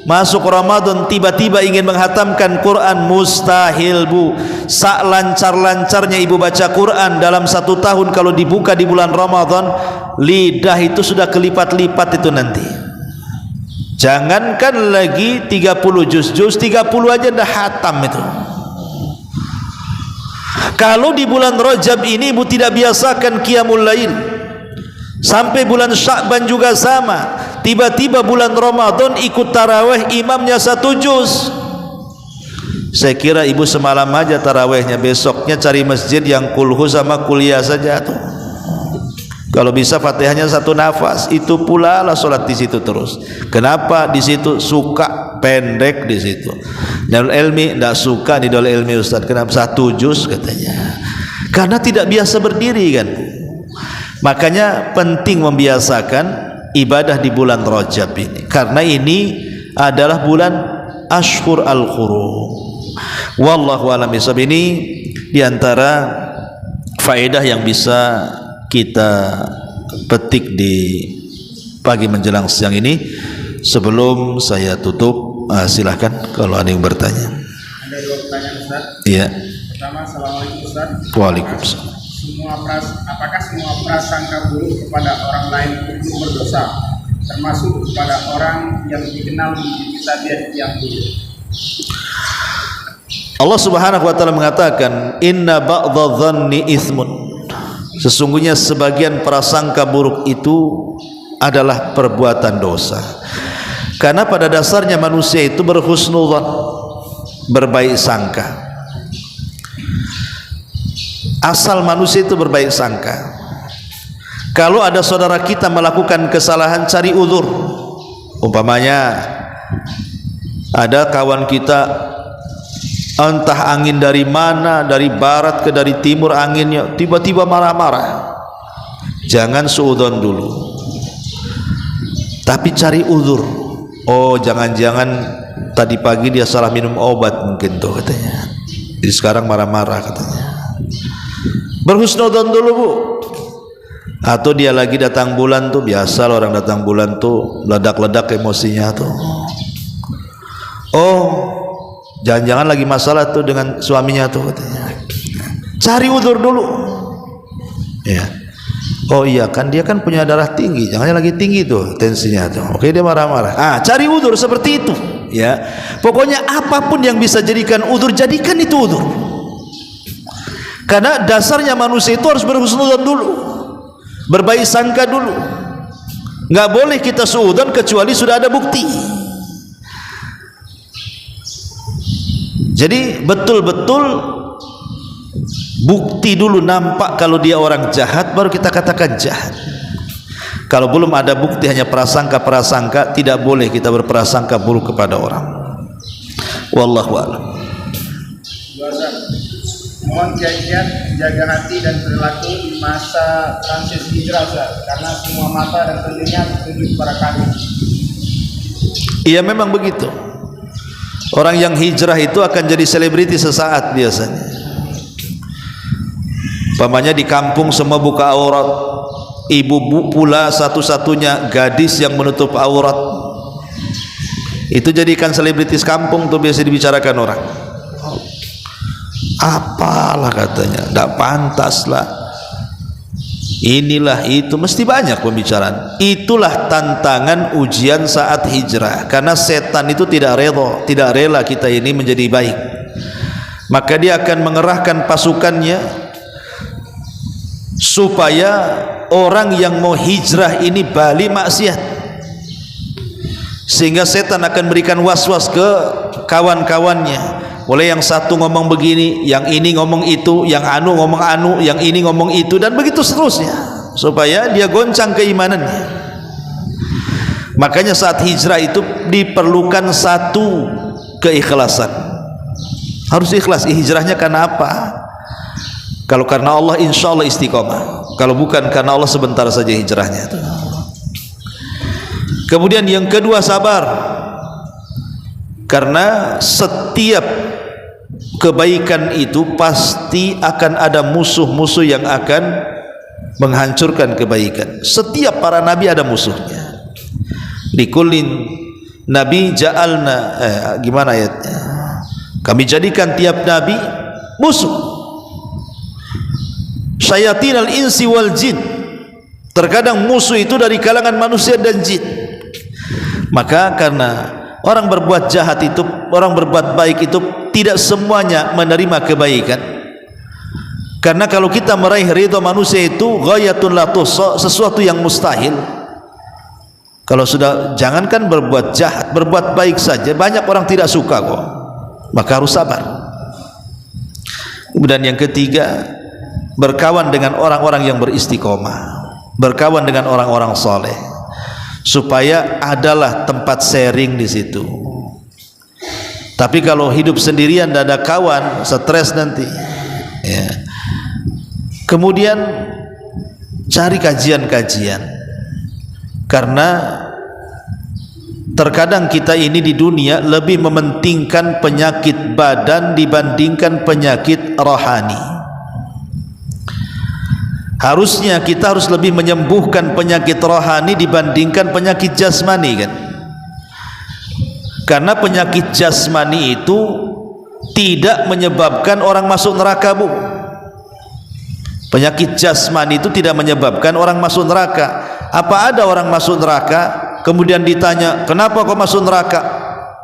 masuk Ramadan tiba-tiba ingin menghatamkan Quran, mustahil Bu. Sak lancar-lancarnya ibu baca Quran dalam 1 tahun, kalau dibuka di bulan Ramadan, lidah itu sudah kelipat-lipat itu nanti. Jangankan lagi 30 juz 30 aja dah hatam itu. Kalau di bulan Rajab ini ibu tidak biasakan qiyamul lail, sampai bulan Sya'ban juga sama, tiba-tiba bulan Ramadan ikut tarawih imamnya 1 juz, Saya kira ibu semalam aja tarawehnya, besoknya cari masjid yang kulhu sama kuliah saja tuh. Kalau bisa Fatihahnya satu nafas, itu pula lah sholat di situ terus. Kenapa di situ? Suka pendek di situ. Darul Ilmi tidak suka di Darul Ilmi Ustaz. Kenapa? 1 juz katanya. Karena tidak biasa berdiri kan. Makanya penting membiasakan ibadah di bulan Rajab ini. Karena ini adalah bulan Ashhur al-Hurum. Wallahu a'lam bishawab. Ini diantara faedah yang bisa kita petik di pagi menjelang siang ini. Sebelum saya tutup, silahkan kalau ada yang bertanya. Ada 2 pertanyaan Ustaz. Iya. Pertama, Assalamualaikum Ustaz. Waalaikumsalam. Apakah semua prasangka buruk kepada orang lain itu berdosa, termasuk kepada orang yang dikenal memiliki tabiat yang buruk? Allah Subhanahu wa taala mengatakan, "Inna ba'dha dhanni itsmun." Sesungguhnya sebagian prasangka buruk itu adalah perbuatan dosa. Karena pada dasarnya manusia itu berhusnudzan, berbaik sangka. Asal manusia itu berbaik sangka. Kalau ada saudara kita melakukan kesalahan, cari uzur. Umpamanya ada kawan kita, entah angin dari mana, dari barat ke dari timur anginnya, tiba-tiba marah-marah. Jangan suudzon dulu, tapi cari uzur. Oh, jangan-jangan tadi pagi dia salah minum obat mungkin tuh katanya, jadi sekarang marah-marah katanya. Berhusnudzon dulu bu. Atau dia lagi datang bulan tuh, biasa lah orang datang bulan tuh ledak-ledak emosinya tuh. Oh, jangan-jangan lagi masalah tuh dengan suaminya tuh katanya. Cari uzur dulu. Ya. Oh iya kan dia kan punya darah tinggi, jangan lagi tinggi tuh tensinya tuh. Oke dia marah-marah. Cari uzur seperti itu. Ya. Pokoknya apapun yang bisa jadikan uzur, jadikan itu uzur. Karena dasarnya manusia itu harus berhusnudzon dulu, berbaik sangka dulu. Nggak boleh kita suudzon kecuali sudah ada bukti. Jadi betul-betul bukti dulu, nampak kalau dia orang jahat baru kita katakan jahat. Kalau belum ada bukti, hanya prasangka-prasangka, tidak boleh kita berprasangka buruk kepada orang. Wallahu a'lam. Mohon kiat-kiat jaga hati dan perilaku di masa transisi hijrah Ustaz, karena semua mata dan telinga tertuju kepada kami. Iya memang begitu. Orang yang hijrah itu akan jadi selebriti sesaat biasanya. Umpamanya di kampung semua buka aurat, ibu pula satu-satunya gadis yang menutup aurat. Itu jadikan selebritis kampung tuh, biasa dibicarakan orang. Apalah katanya, tidak pantas lah. Inilah itu, mesti banyak pembicaraan. Itulah tantangan ujian saat hijrah. Karena setan itu tidak rela kita ini menjadi baik. Maka dia akan mengerahkan pasukannya supaya orang yang mau hijrah ini balik maksiat. Sehingga setan akan berikan was-was ke kawan-kawannya. Boleh yang satu ngomong begini, yang ini ngomong itu, yang anu ngomong anu, yang ini ngomong itu, dan begitu seterusnya, supaya dia goncang keimanannya. Makanya saat hijrah itu diperlukan satu keikhlasan. Harus ikhlas. Hijrahnya karena apa? Kalau karena Allah, insya Allah istiqomah. Kalau bukan karena Allah, sebentar saja hijrahnya. Kemudian yang kedua, sabar. Karena setiap kebaikan itu pasti akan ada musuh-musuh yang akan menghancurkan kebaikan. Setiap para nabi ada musuhnya. Likulin nabi ja'alna, gimana ayatnya? Kami jadikan tiap nabi musuh. Syayatinal insi wal jin. Terkadang musuh itu dari kalangan manusia dan jin. Maka karena orang berbuat jahat itu, orang berbuat baik itu tidak semuanya menerima kebaikan. Karena kalau kita meraih ridha manusia itu ghayatun la tuhsa, sesuatu yang mustahil. Kalau sudah, jangankan berbuat jahat, berbuat baik saja banyak orang tidak suka kok. maka harus sabar. Kemudian yang ketiga, berkawan dengan orang-orang yang beristiqomah, berkawan dengan orang-orang soleh, supaya adalah tempat sharing di situ. Tapi kalau hidup sendirian tidak ada kawan, stres nanti ya. Kemudian cari kajian-kajian, karena terkadang kita ini di dunia lebih mementingkan penyakit badan dibandingkan penyakit rohani. Harusnya kita harus lebih menyembuhkan penyakit rohani dibandingkan penyakit jasmani, kan? Karena penyakit jasmani itu tidak menyebabkan orang masuk neraka, Bu. Penyakit jasmani itu tidak menyebabkan orang masuk neraka. Apa ada orang masuk neraka kemudian ditanya, kenapa kau masuk neraka?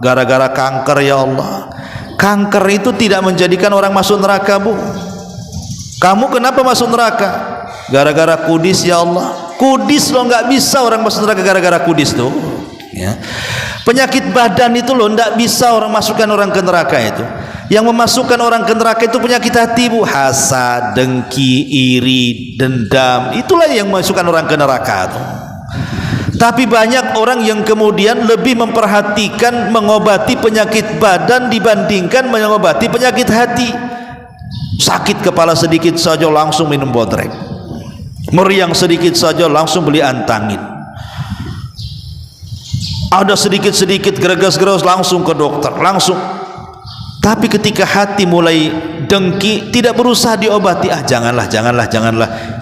Gara-gara kanker, ya Allah. Kanker itu tidak menjadikan orang masuk neraka, Bu. Kamu kenapa masuk neraka? Gara-gara kudis, ya Allah. Kudis loh, nggak bisa orang masuk neraka gara-gara kudis tuh ya. Penyakit badan itu loh nggak bisa orang masukkan orang ke neraka itu. Yang memasukkan orang ke neraka itu penyakit hati, Bu. Hasad, dengki, iri, dendam, itulah yang memasukkan orang ke neraka tuh. Tapi banyak orang yang kemudian lebih memperhatikan mengobati penyakit badan dibandingkan mengobati penyakit hati. Sakit kepala sedikit saja langsung minum bodrek, meriang sedikit saja langsung beli antangin, ada sedikit-sedikit greges-greges langsung ke dokter, langsung. Tapi ketika hati mulai dengki, tidak berusaha diobati. Janganlah,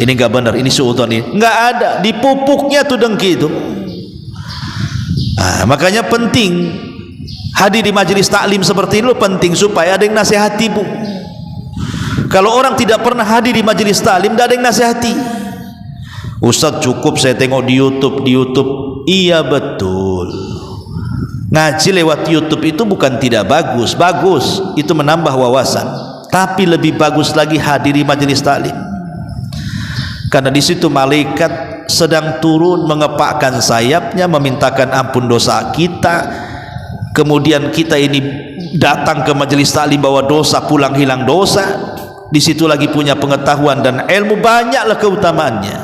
ini enggak benar, ini suudzon, ini enggak ada, di pupuknya tuh dengki itu. Makanya penting hadir di majelis taklim seperti ini, penting supaya ada yang nasihati, Bu. Kalau orang tidak pernah hadir di majelis taklim, tidak ada yang nasihati. Ustaz, cukup saya tengok di YouTube. Iya betul, ngaji lewat YouTube itu bukan tidak bagus, itu menambah wawasan. Tapi lebih bagus lagi hadiri majelis taklim, karena di situ malaikat sedang turun mengepakkan sayapnya memintakan ampun dosa kita. Kemudian kita ini datang ke majelis taklim bawa dosa, pulang hilang dosa. Di situ lagi punya pengetahuan dan ilmu, banyaklah keutamaannya.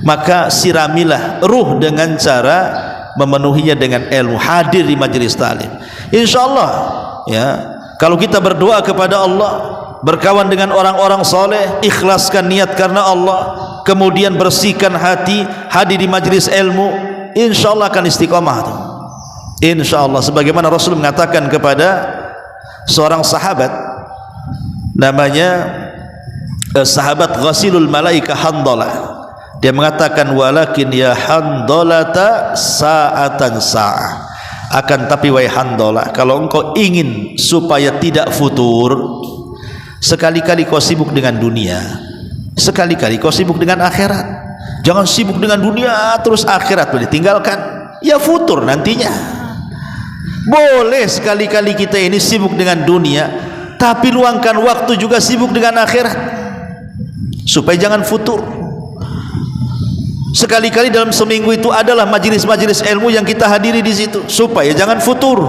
Maka siramilah ruh dengan cara memenuhinya dengan ilmu, hadir di majelis taklim. Insyaallah ya, kalau kita berdoa kepada Allah, berkawan dengan orang-orang soleh, ikhlaskan niat karena Allah, kemudian bersihkan hati, hadir di majelis ilmu, insyaallah akan istiqomah tuh. Insyaallah, sebagaimana Rasul mengatakan kepada seorang sahabat, namanya sahabat Ghasilul Malaika Handalah. Dia mengatakan, walakin ya Handalata sa'atan sa'ah, akan tapi wahai Handalah, kalau engkau ingin supaya tidak futur, sekali-kali kau sibuk dengan dunia, sekali-kali kau sibuk dengan akhirat. Jangan sibuk dengan dunia terus akhirat ditinggalkan, ya futur nantinya. Boleh sekali-kali kita ini sibuk dengan dunia, tapi luangkan waktu juga sibuk dengan akhirat, supaya jangan futur. Sekali-kali dalam seminggu itu adalah majelis-majelis ilmu yang kita hadiri di situ, supaya jangan futur.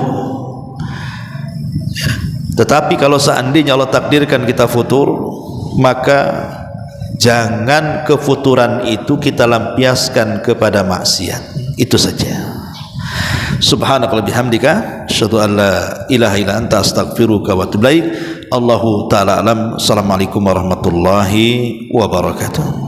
Tetapi kalau seandainya Allah takdirkan kita futur, maka jangan kefuturan itu kita lampiaskan kepada maksiat. Itu saja. Subhanakallahumma bihamdika, asyhadu an la ilaha illa anta, astaghfiruka wa atubu ilaik. Allahu ta'ala alam. Assalamualaikum warahmatullahi wabarakatuh.